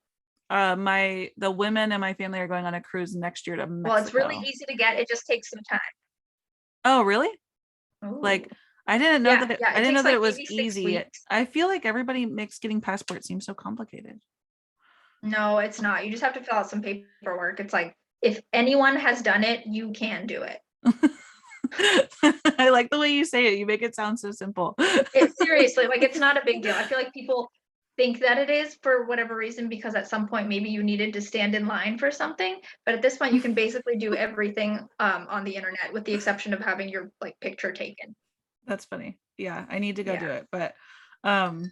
the women in my family are going on a cruise next year to Well, it's really Mexico. easy to get. It just takes some time. Oh, really? Ooh. Like I didn't know Yeah, that yeah. I It didn't know takes that like it was maybe six easy. weeks. I feel like everybody makes getting passports seem so complicated. No, it's not. You just have to fill out some paperwork. It's like if anyone has done it, you can do it. I like the way you say it. You make it sound so simple. It seriously, like it's not a big deal. I feel like people think that it is for whatever reason because at some point maybe you needed to stand in line for something, but at this point you can basically do everything on the internet with the exception of having your like picture taken. That's funny. Yeah, I need to go Yeah. do it. But um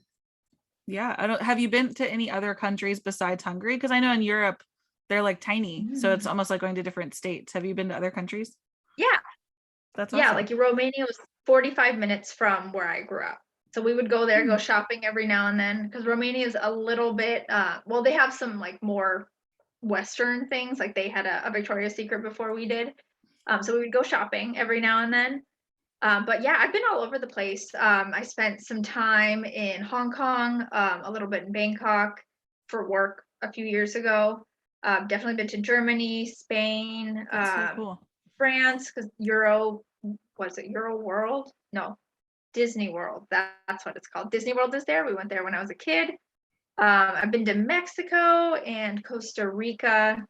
yeah, I don't have you been to any other countries besides Hungary? Because I know in Europe they're like tiny. So it's Mm. almost like going to different states. Have you been to other countries? Yeah, That's yeah, awesome. like Romania was 45 minutes from where I grew up. So we would go there, Hmm. go shopping every now and then because Romania is a little bit well, they have some like more Western things. Like they had a Victoria's Secret before we did. So we would go shopping every now and then. But yeah, I've been all over the place. I spent some time in Hong Kong, a little bit in Bangkok for work a few years ago. Definitely been to Germany, Spain, That's so cool. France, because was it Euro World? No, Disney World. That's what it's called. Disney World is there. We went there when I was a kid. I've been to Mexico and Costa Rica.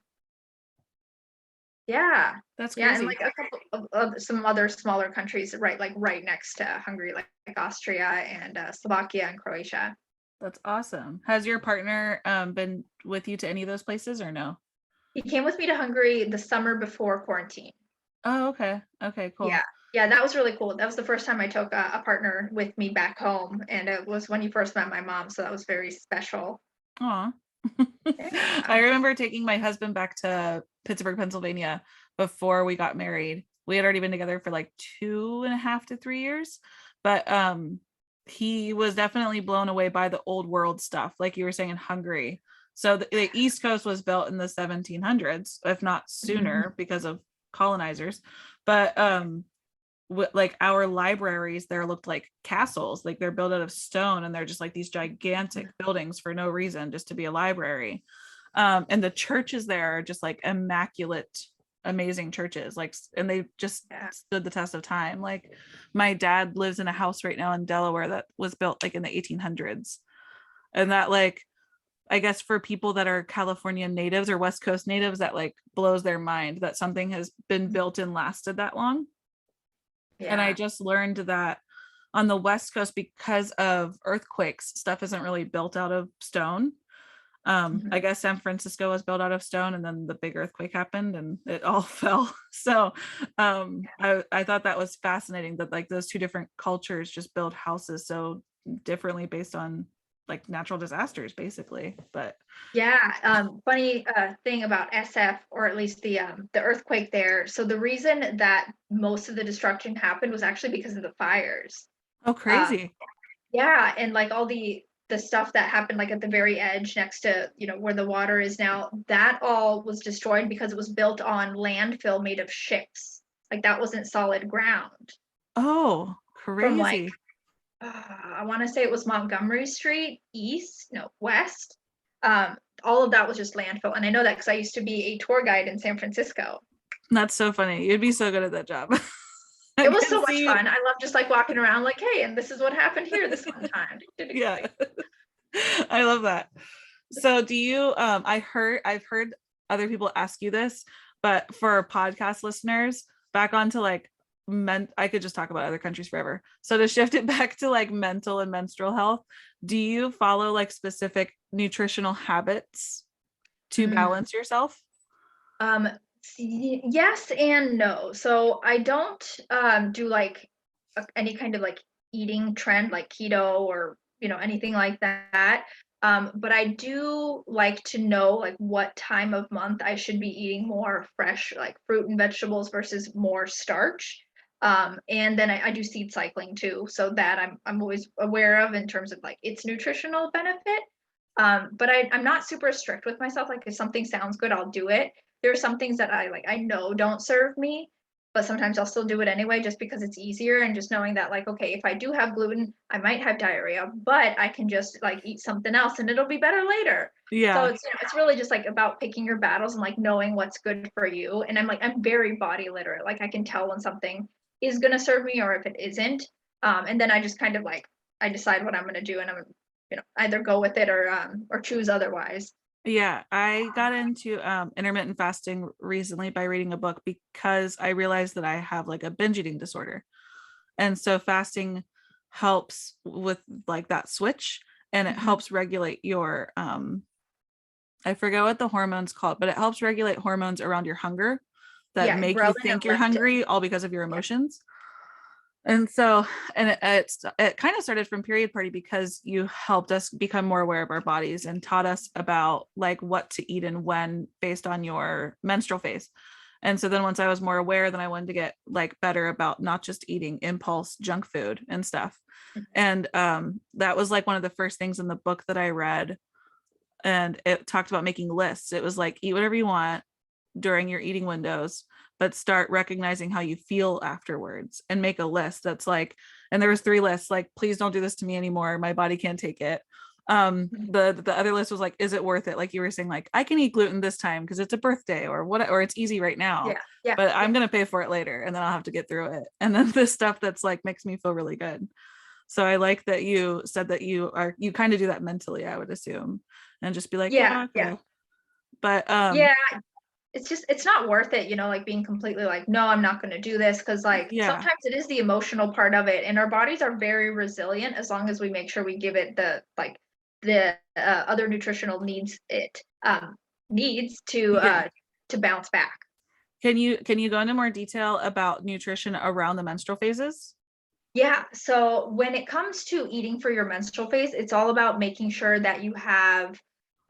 Yeah. That's Yeah, and crazy. like a couple of some other smaller countries, right, like right next to Hungary, like Austria and Slovakia and Croatia. That's awesome. Has your partner been with you to any of those places or no? He came with me to Hungary the summer before quarantine. Oh, okay. Okay, Yeah. cool. Yeah, that was really cool. That was the first time I took a partner with me back home, and it was when you first met my mom, so that was very special. Aw. I Yeah. remember taking my husband back to Pittsburgh, Pennsylvania before we got married. We had already been together for like 2.5 to 3 years, but he was definitely blown away by the old world stuff, like you were saying in Hungary. So the East Coast was built in the 1700s, if not Mhm. sooner, because of colonizers. But like our libraries there looked like castles, like they're built out of stone and they're just like these gigantic buildings for no reason, just to be a library. And the churches there are just like immaculate, amazing churches, like, and they just Yeah. stood the test of time. Like my dad lives in a house right now in Delaware that was built like in the 1800s, and that, like, I guess for people that are California natives or West Coast natives, that like blows their mind that something has been built and lasted that long. And I Yeah. just learned that on the West Coast, because of earthquakes, stuff isn't really built out of stone. Mhm. I guess San Francisco was built out of stone, and then the big earthquake happened and it all fell. So I thought that was fascinating that like those two different cultures just build houses so differently based on like natural disasters, basically. But Yeah, funny thing about SF, or at least the earthquake there. So the reason that most of the destruction happened was actually because of the fires. oh, Um, crazy. yeah, and like all the stuff that happened like at the very edge next to, where the water is now, that all was destroyed because it was built on landfill made of ships. Like that wasn't solid ground. Oh, From like crazy. I want to say it was Montgomery Street east, no, west. All of that was just landfill. And I know that because I used to be a tour guide in San Francisco. That's so funny. You'd be so good at that job. I It was can so much see you. fun. I love just like walking around like, hey, and this is what happened here this one time. Yeah. I love that. So do you I've heard other people ask you this, but for podcast listeners, back onto like I could just talk about other countries forever. So to shift it back to like mental and menstrual health, do you follow like specific nutritional habits to Mm, balance yourself? um, yes and no. So I don't do like any kind of like eating trend like keto or anything like that. But I do like to know like what time of month I should be eating more fresh like fruit and vegetables versus more starch. And then I do seed cycling too, so that I'm always aware of in terms of like its nutritional benefit. But I'm not super strict with myself. Like if something sounds good, I'll do it. There are some things that I know don't serve me. but sometimes I'll still do it anyway just because it's easier, and just knowing that like, okay, if I do have gluten, I might have diarrhea, but I can just like eat something else and it'll be better later. So Yeah. it's really just like about picking your battles and like knowing what's good for you. And I'm very body literate. Like I can tell when something is gonna serve me or if it isn't. And then I just kind of like I decide what I'm gonna do, and I'm either go with it or choose otherwise. Yeah, I got into intermittent fasting recently by reading a book because I realized that I have like a binge eating disorder. And so fasting helps with like that switch, and it Mhm. helps regulate your I forget what the hormones called, but it helps regulate hormones around your hunger that Yeah, make you ghrelin and think you're leptin. hungry all because of your Yeah. emotions. And so, and it kind of started from period party because you helped us become more aware of our bodies and taught us about like what to eat and when based on your menstrual phase. And so then once I was more aware, then I wanted to get like better about not just eating impulse junk food and stuff. Mhm. And that was like one of the first things in the book that I read. And it talked about making lists. It was like eat whatever you want during your eating windows, but start recognizing how you feel afterwards and make a list that's like, and there was 3 lists, like please don't do this to me anymore, my body can't take it. Mhm. The other list was like, is it worth it, like you were saying, like I can eat gluten this time because it's a birthday or what, or it's easy right now, Yeah, yeah, but I'm yeah, going to pay for it later and then I'll have to get through it. And then this stuff that's like makes me feel really good. So I like that you said that you kind of do that mentally, I would assume, and just be like, yeah, yeah, yeah, okay. But yeah. It's not worth it, like being completely like, no, I'm not going to do this, because like yeah, sometimes it is the emotional part of it, and our bodies are very resilient as long as we make sure we give it the other nutritional needs yeah. to bounce back. Can you go into more detail about nutrition around the menstrual phases? Yeah, so when it comes to eating for your menstrual phase, it's all about making sure that you have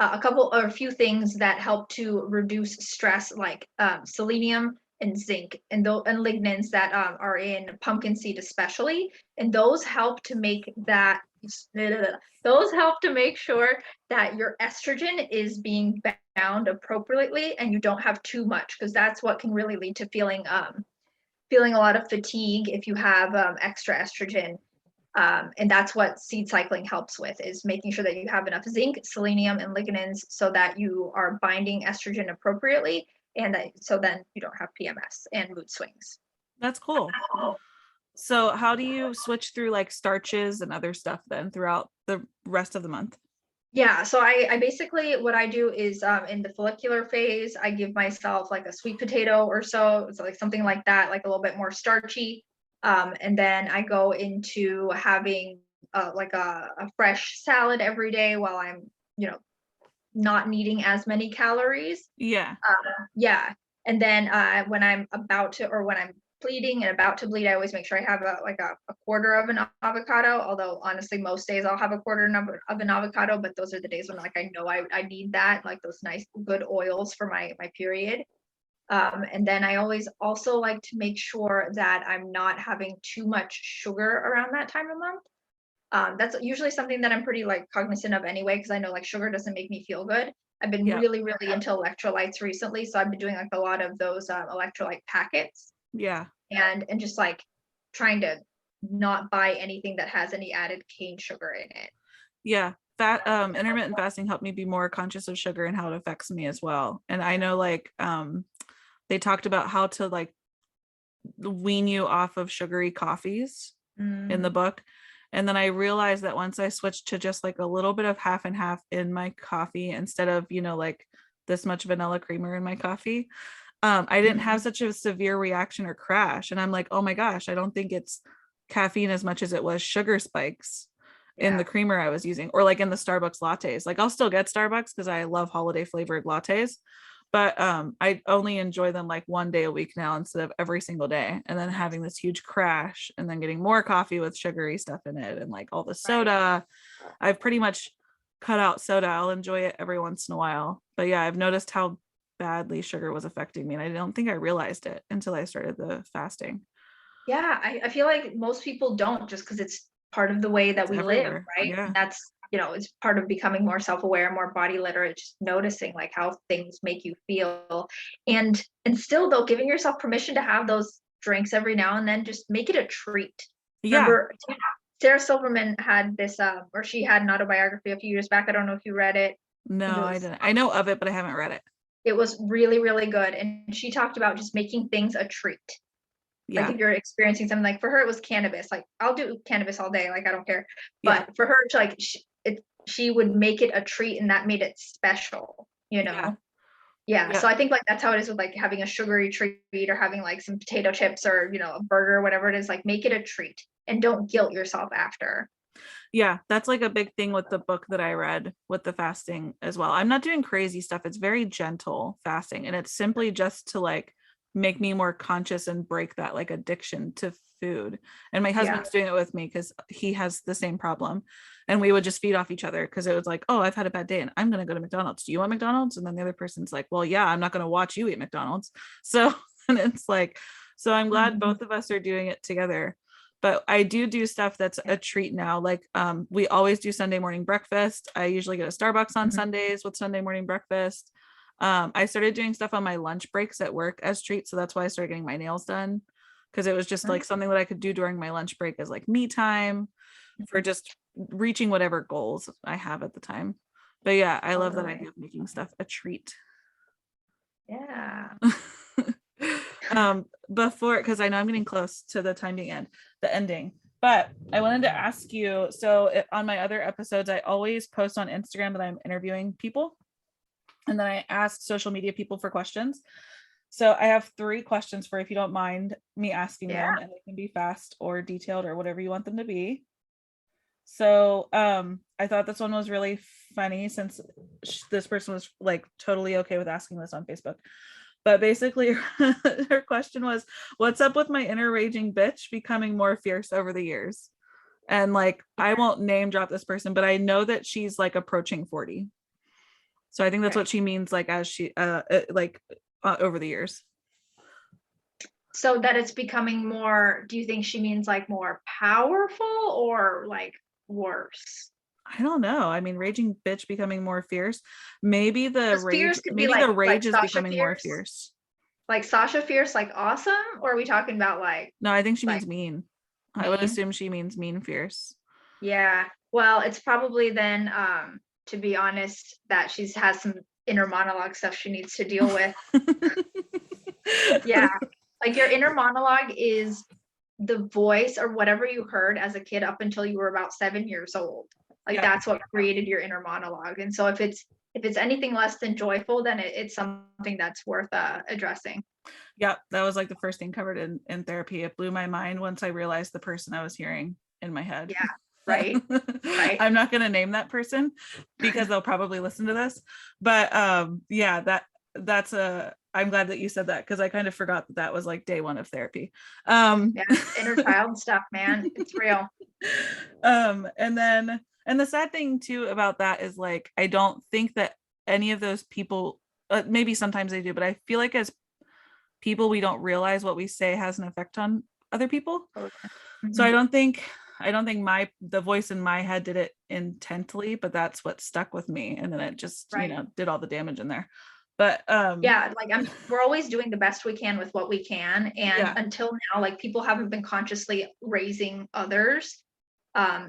a couple or a few things that help to reduce stress, like selenium and zinc and lignans that are in pumpkin seed, especially, and those help to make those help to make sure that your estrogen is being bound appropriately and you don't have too much, because that's what can really lead to feeling a lot of fatigue if you have extra estrogen. And that's what seed cycling helps with, is making sure that you have enough zinc, selenium, and lignans so that you are binding estrogen appropriately, and so then you don't have PMS and mood swings. That's cool. So how do you switch through like starches and other stuff then throughout the rest of the month? Yeah, so I basically, what I do is in the follicular phase, I give myself like a sweet potato or so like something like that, like a little bit more starchy. And then I go into having like a fresh salad every day while I'm, not needing as many calories. Yeah. Yeah. And then when I'm about to, or when I'm bleeding and about to bleed, I always make sure I have a quarter of an avocado. Although honestly, most days I'll have a quarter number of an avocado, but those are the days when like I know I need that, like those nice good oils for my period. And then I always also like to make sure that I'm not having too much sugar around that time of month. That's usually something that I'm pretty like cognizant of anyway, because I know like sugar doesn't make me feel good. I've been Yep. really, really into electrolytes recently, so I've been doing like a lot of those electrolyte packets, Yeah. and just like trying to not buy anything that has any added cane sugar in it. Yeah. That intermittent fasting helped me be more conscious of sugar and how it affects me as well. And I know like they talked about how to like wean you off of sugary coffees in the Mm, book. And then I realized that once I switched to just like a little bit of half and half in my coffee instead of, like this much vanilla creamer in my coffee, I didn't have mm, such a severe reaction or crash. And I'm like, oh my gosh, I don't think it's caffeine as much as it was sugar spikes in the yeah. creamer I was using, or like in the Starbucks lattes. Like I'll still get Starbucks because I love holiday flavored lattes, but I only enjoy them like one day a week now instead of every single day, and then having this huge crash and then getting more coffee with sugary stuff in it and like all the Right. soda. I've pretty much cut out soda. I'll enjoy it every once in a while, but yeah, I've noticed how badly sugar was affecting me, and I don't think I realized it until I started the fasting. Yeah, I feel like most people don't, just because it's part of the way that It's we live, everywhere. right? And Yeah. that's, it's part of becoming more self-aware, more body literate, just noticing like how things make you feel. And still though, giving yourself permission to have drinks every now and then, just make it a treat. Yeah. Remember, Sarah Silverman had this, or she had an autobiography a few years back. I don't know if you read it. No, I didn't. I know of it, but I haven't read it. It was really, really good. And she talked about just making things a treat. Yeah. Like if you're experiencing something, like for her, it was cannabis. Like I'll do cannabis all day. Like I don't care. Yeah. But for her, to like, she would make it a treat, and that made it special, you know? Yeah. So I think like that's how it is with like having a sugary treat or having like some potato chips or, you know, a burger, whatever it is, like make it a treat and don't guilt yourself after. Yeah, that's like a big thing with the book that I read with the fasting as well. I'm not doing crazy stuff. It's very gentle fasting, and it's simply just to like make me more conscious and break that like addiction to food. And my husband's doing it with me because he has the same problem, and we would just feed off each other because it was like, oh, I've had a bad day and I'm gonna go to McDonald's. Do you want McDonald's? And then the other person's like, well, yeah, I'm not gonna watch you eat McDonald's. So and it's like, so I'm glad both of us are doing it together. But I do stuff that's a treat now. Like we always do Sunday morning breakfast. I usually get a Starbucks on Sundays with Sunday morning breakfast. I started doing stuff on my lunch breaks at work as treats. So that's why I started getting my nails done, because it was just like something that I could do during my lunch break as like me time for just reaching whatever goals I have at the time. But yeah, I love that idea of making stuff a treat. Yeah. Before, because I know I'm getting close to the time being the ending, but I wanted to ask you, so on my other episodes, I always post on Instagram that I'm interviewing people, and then I ask social media people for questions. So I have 3 questions for, if you don't mind me asking them, and they can be fast or detailed or whatever you want them to be. So I thought this one was really funny, since this person was like totally okay with asking this on Facebook. But basically her question was, what's up with my inner raging bitch becoming more fierce over the years? And like, I won't name drop this person, but I know that she's like approaching 40. So I think that's what she means, like as she over the years. So that it's becoming more, do you think she means like more powerful or like worse? I don't know. I mean, raging bitch becoming more fierce. Maybe the rage, maybe like, the rage is Sasha becoming Fierce? more fierce. Like Sasha Fierce, like awesome? Or are we talking about like? No, I think she means mean. I would Mean? assume she means mean fierce. Yeah. Well, it's probably then, to be honest, that she has some inner monologue stuff she needs to deal with. Yeah. Like your inner monologue is the voice or whatever you heard as a kid up until you were about 7 years old. Like that's what created your inner monologue. And so if it's anything less than joyful, then it's something that's worth addressing. Yeah, that was like the first thing covered in therapy. It blew my mind once I realized the person I was hearing in my head. Yeah, right. Right. I'm not going to name that person because they'll probably listen to this. But yeah, that's I'm glad that you said that, because I kind of forgot that was like day 1 of therapy. Yeah, inner child stuff, man. It's real. And the sad thing too about that is, like, I don't think that any of those people, maybe sometimes they do, but I feel like as people, we don't realize what we say has an effect on other people. Mm-hmm. So I don't think the voice in my head did it intently, but that's what stuck with me, and then it just did all the damage in there. But yeah, like we're always doing the best we can with what we can, and until now, like, people haven't been consciously raising others.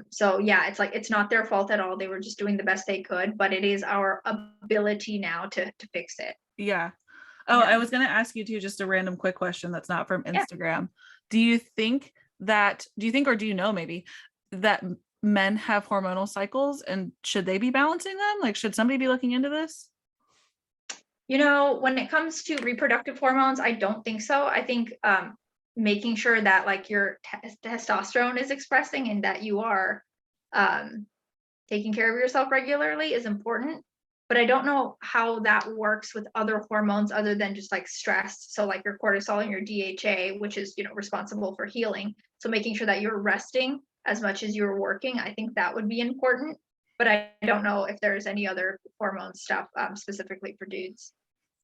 So yeah, it's like it's not their fault at all. They were just doing the best they could, but it is our ability now to fix it. Yeah. Oh, I was going to ask you too, just a random quick question that's not from Instagram. Do you think or do you know maybe that men have hormonal cycles, and should they be balancing them? Like, should somebody be looking into this? You know, when it comes to reproductive hormones, I don't think so. I think making sure that like your testosterone is expressing and that you are taking care of yourself regularly is important. But I don't know how that works with other hormones other than just like stress. So like your cortisol and your DHA, which is, responsible for healing. So making sure that you're resting as much as you're working, I think that would be important. But I don't know if there's any other hormone stuff specifically for dudes.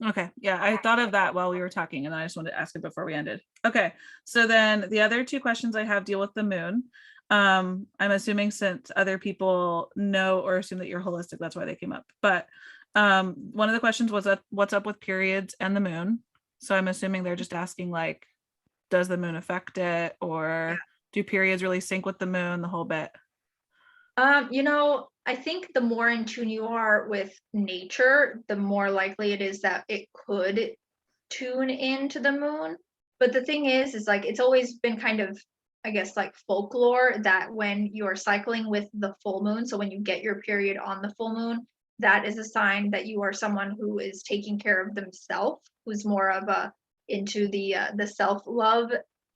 Okay. Yeah, I thought of that while we were talking, and I just wanted to ask it before we ended. Okay. So then the other 2 questions I have deal with the moon. I'm assuming since other people know or assume that you're holistic, that's why they came up. But one of the questions was what's up with periods and the moon. So I'm assuming they're just asking like does the moon affect it, or do periods really sync with the moon, the whole bit? I think the more in tune you are with nature, the more likely it is that it could tune into the moon. But the thing is like it's always been kind of, I guess, like folklore that when you're cycling with the full moon, so when you get your period on the full moon, that is a sign that you are someone who is taking care of themselves, who's more of a into the self-love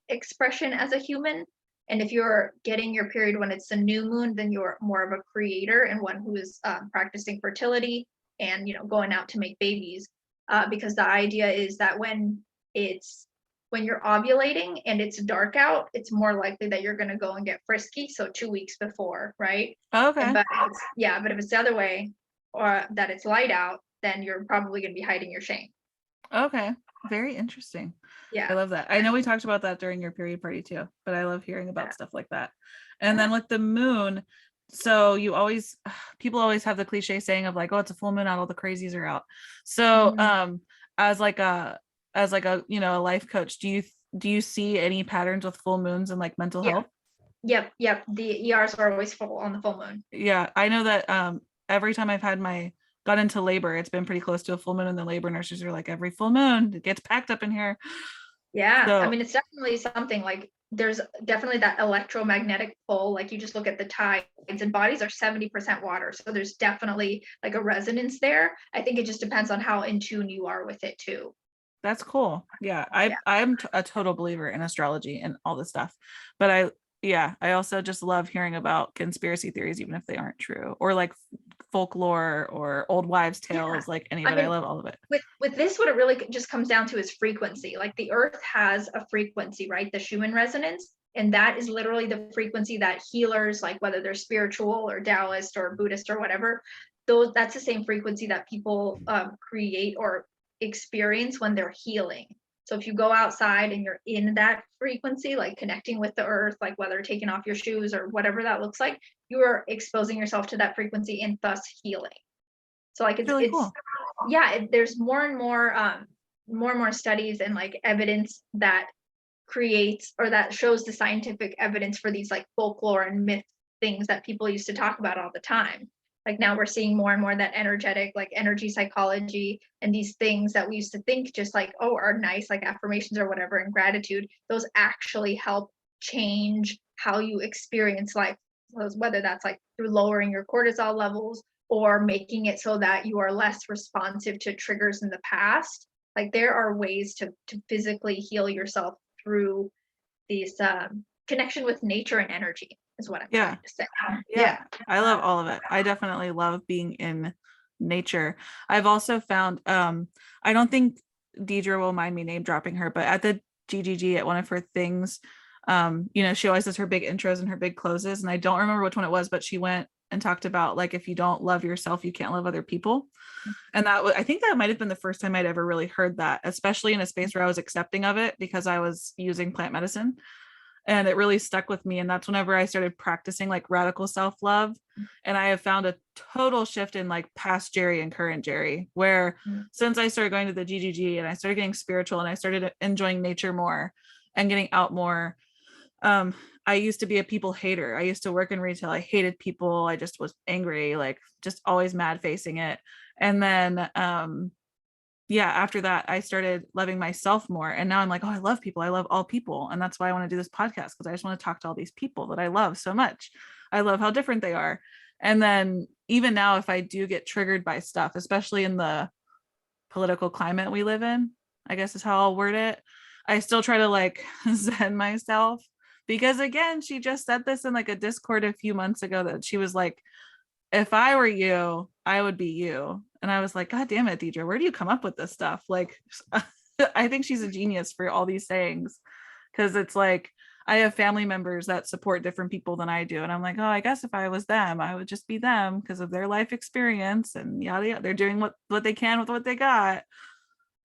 expression as a human. And if you're getting your period when it's a new moon, then you're more of a creator and one who is practicing fertility and going out to make babies. Because the idea is that when you're ovulating and it's dark out, it's more likely that you're going to go and get frisky. So 2 weeks before, right? Okay. But if it's the other way, or that it's light out, then you're probably going to be hiding your shame. Okay. Very interesting. I Yeah. love that. I know we talked about that during your period party too, but I love hearing about stuff like that. And then with the moon, so people always have the cliche saying of like, oh, it's a full moon out, all the crazies are out. So as like a a life coach, do you see any patterns with full moons and like mental health? Yep. The ERs are always full on the full moon. Yeah, I know that every time I've got into labor, it's been pretty close to a full moon, and the labor nurses are like, every full moon it gets packed up in here. Yeah, I So mean, it's definitely something like there's definitely that electromagnetic pull. Like you just look at the tides, and bodies are 70% water. So there's definitely like a resonance there. I think it just depends on how in tune you are with it too. that's cool. Yeah, I'm a total believer in astrology and all this stuff, but I also just love hearing about conspiracy theories, even if they aren't true, or like folklore or old wives' tales, like any of it. I love all of it. With this, what it really just comes down to is frequency. Like the earth has a frequency, right? The Schumann resonance. And that is literally the frequency that healers, like whether they're spiritual or Taoist or Buddhist or whatever, that's the same frequency that people create or experience when they're healing. So if you go outside and you're in that frequency, like connecting with the earth, like whether taking off your shoes or whatever that looks like, you are exposing yourself to that frequency and thus healing. So like Really cool. there's more and more studies and like evidence that creates or that shows the scientific evidence for these like folklore and myth things that people used to talk about all the time. Like now we're seeing more and more that energetic, like energy psychology and these things that we used to think just like, oh, are nice, like affirmations or whatever, and gratitude, those actually help change how you experience life. Whether that's like through lowering your cortisol levels or making it so that you are less responsive to triggers in the past. Like there are ways to physically heal yourself through these connection with nature and energy is what I'm trying to say. Yeah, I love all of it. I definitely love being in nature. I've also found I don't think Deidre will mind me name dropping her, but at the GGG at one of her things, she always does her big intros and her big closes, and I don't remember which one it was, but she went and talked about like, if you don't love yourself, you can't love other people. And I think that might have been the first time I'd ever really heard that, especially in a space where I was accepting of it because I was using plant medicine, and it really stuck with me. And that's whenever I started practicing like radical self-love. And I have found a total shift in like past Jerri and current Jerri, where since I started going to the GGG and I started getting spiritual and I started enjoying nature more and getting out more, I used to be a people hater. I used to work in retail. I hated people. I just was angry, like just always mad facing it. And then after that, I started loving myself more. And now I'm like, oh, I love people. I love all people. And that's why I want to do this podcast, because I just want to talk to all these people that I love so much. I love how different they are. And then even now, if I do get triggered by stuff, especially in the political climate we live in, I guess is how I'll word it, I still try to like zen myself. Because again, she just said this in like a Discord a few months ago, that she was like, if I were you, I would be you. And I was like, God damn it, Deidre, where do you come up with this stuff? Like, I think she's a genius for all these sayings, because it's like, I have family members that support different people than I do. And I'm like, oh, I guess if I was them, I would just be them because of their life experience and yada, yada. They're doing what they can with what they got.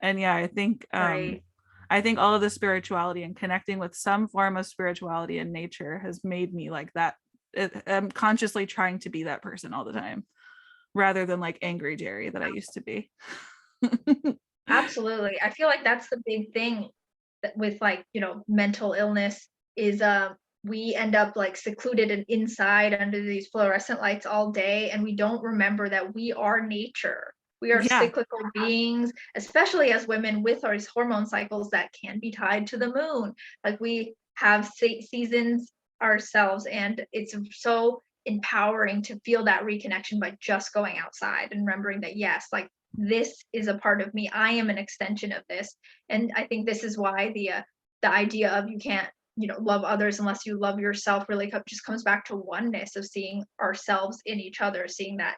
And yeah, I think, Right. I think all of the spirituality and connecting with some form of spirituality in nature has made me like that. I'm consciously trying to be that person all the time, rather than like angry Jerri that I used to be. Absolutely. I feel like that's the big thing with like, mental illness is we end up like secluded and inside under these fluorescent lights all day, and we don't remember that we are nature. We are Yeah. cyclical beings, especially as women with our hormone cycles that can be tied to the moon. Like we have seasons ourselves, and it's so empowering to feel that reconnection by just going outside and remembering that, yes, like this is a part of me. I am an extension of this. And I think this is why the idea of you can't, love others unless you love yourself really just comes back to oneness of seeing ourselves in each other, seeing that,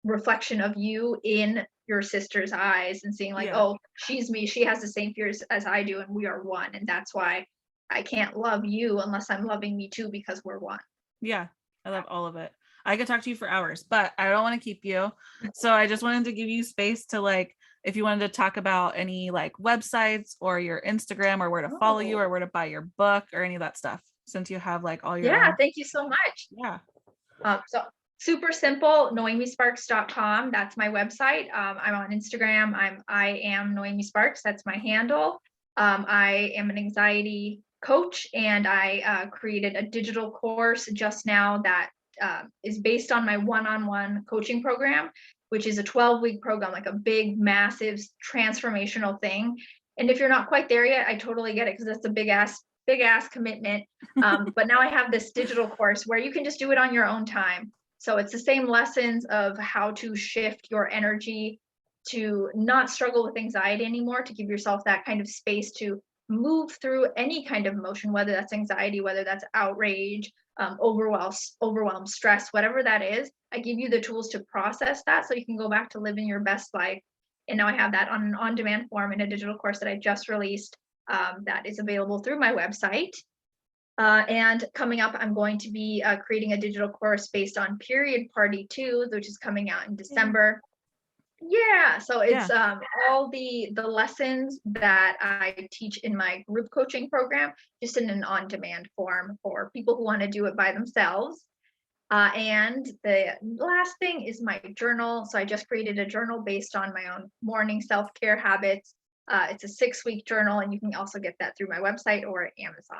reflection of you in your sister's eyes, and seeing like, Yeah. oh, she's me, she has the same fears as I do, and we are one. And that's why I can't love you unless I'm loving me too, because we're one. Yeah. I love all of it. I could talk to you for hours, but I don't want to keep you. So I just wanted to give you space to like, if you wanted to talk about any like websites or your Instagram, or where to follow you, or where to buy your book, or any of that stuff, since you have like all your Yeah, own. thank you so much. Yeah. So super simple, noemisparks.com. That's my website. I'm on Instagram. I am Noemi Sparks. That's my handle. I am an anxiety coach, and I created a digital course just now that is based on my one-on-one coaching program, which is a 12-week program, like a big, massive, transformational thing. And if you're not quite there yet, I totally get it, because that's a big ass commitment. But now I have this digital course where you can just do it on your own time. So it's the same lessons of how to shift your energy to not struggle with anxiety anymore, to give yourself that kind of space to move through any kind of emotion, whether that's anxiety, whether that's outrage, overwhelm, stress, whatever that is. I give you the tools to process that so you can go back to living your best life. And now I have that on an on-demand form in a digital course that I just released, that is available through my website. And coming up, I'm going to be creating a digital course based on Period Party 2, which is coming out in December. Yeah, so it's all the lessons that I teach in my group coaching program, just in an on-demand form for people who want to do it by themselves. And the last thing is my journal. So I just created a journal based on my own morning self-care habits. It's a 6-week journal, and you can also get that through my website or Amazon.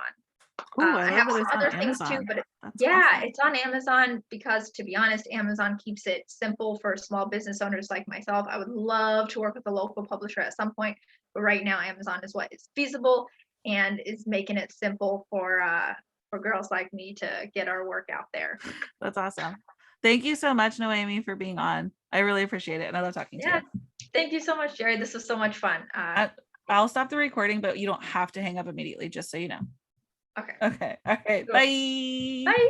Ooh, I I love have that some it's on other things too, Amazon. but That's yeah, awesome. it's on Amazon because, to be honest, Amazon keeps it simple for small business owners like myself. I would love to work with a local publisher at some point, but right now Amazon is what is feasible and is making it simple for girls like me to get our work out there. That's awesome. Thank you so much, Noemi, for being on. I really appreciate it, and I love talking to Yeah, you. thank you so much, Jerri. This was so much fun. I'll stop the recording, but you don't have to hang up immediately, just so you know. Okay. Okay. All right. Cool. Bye. Bye.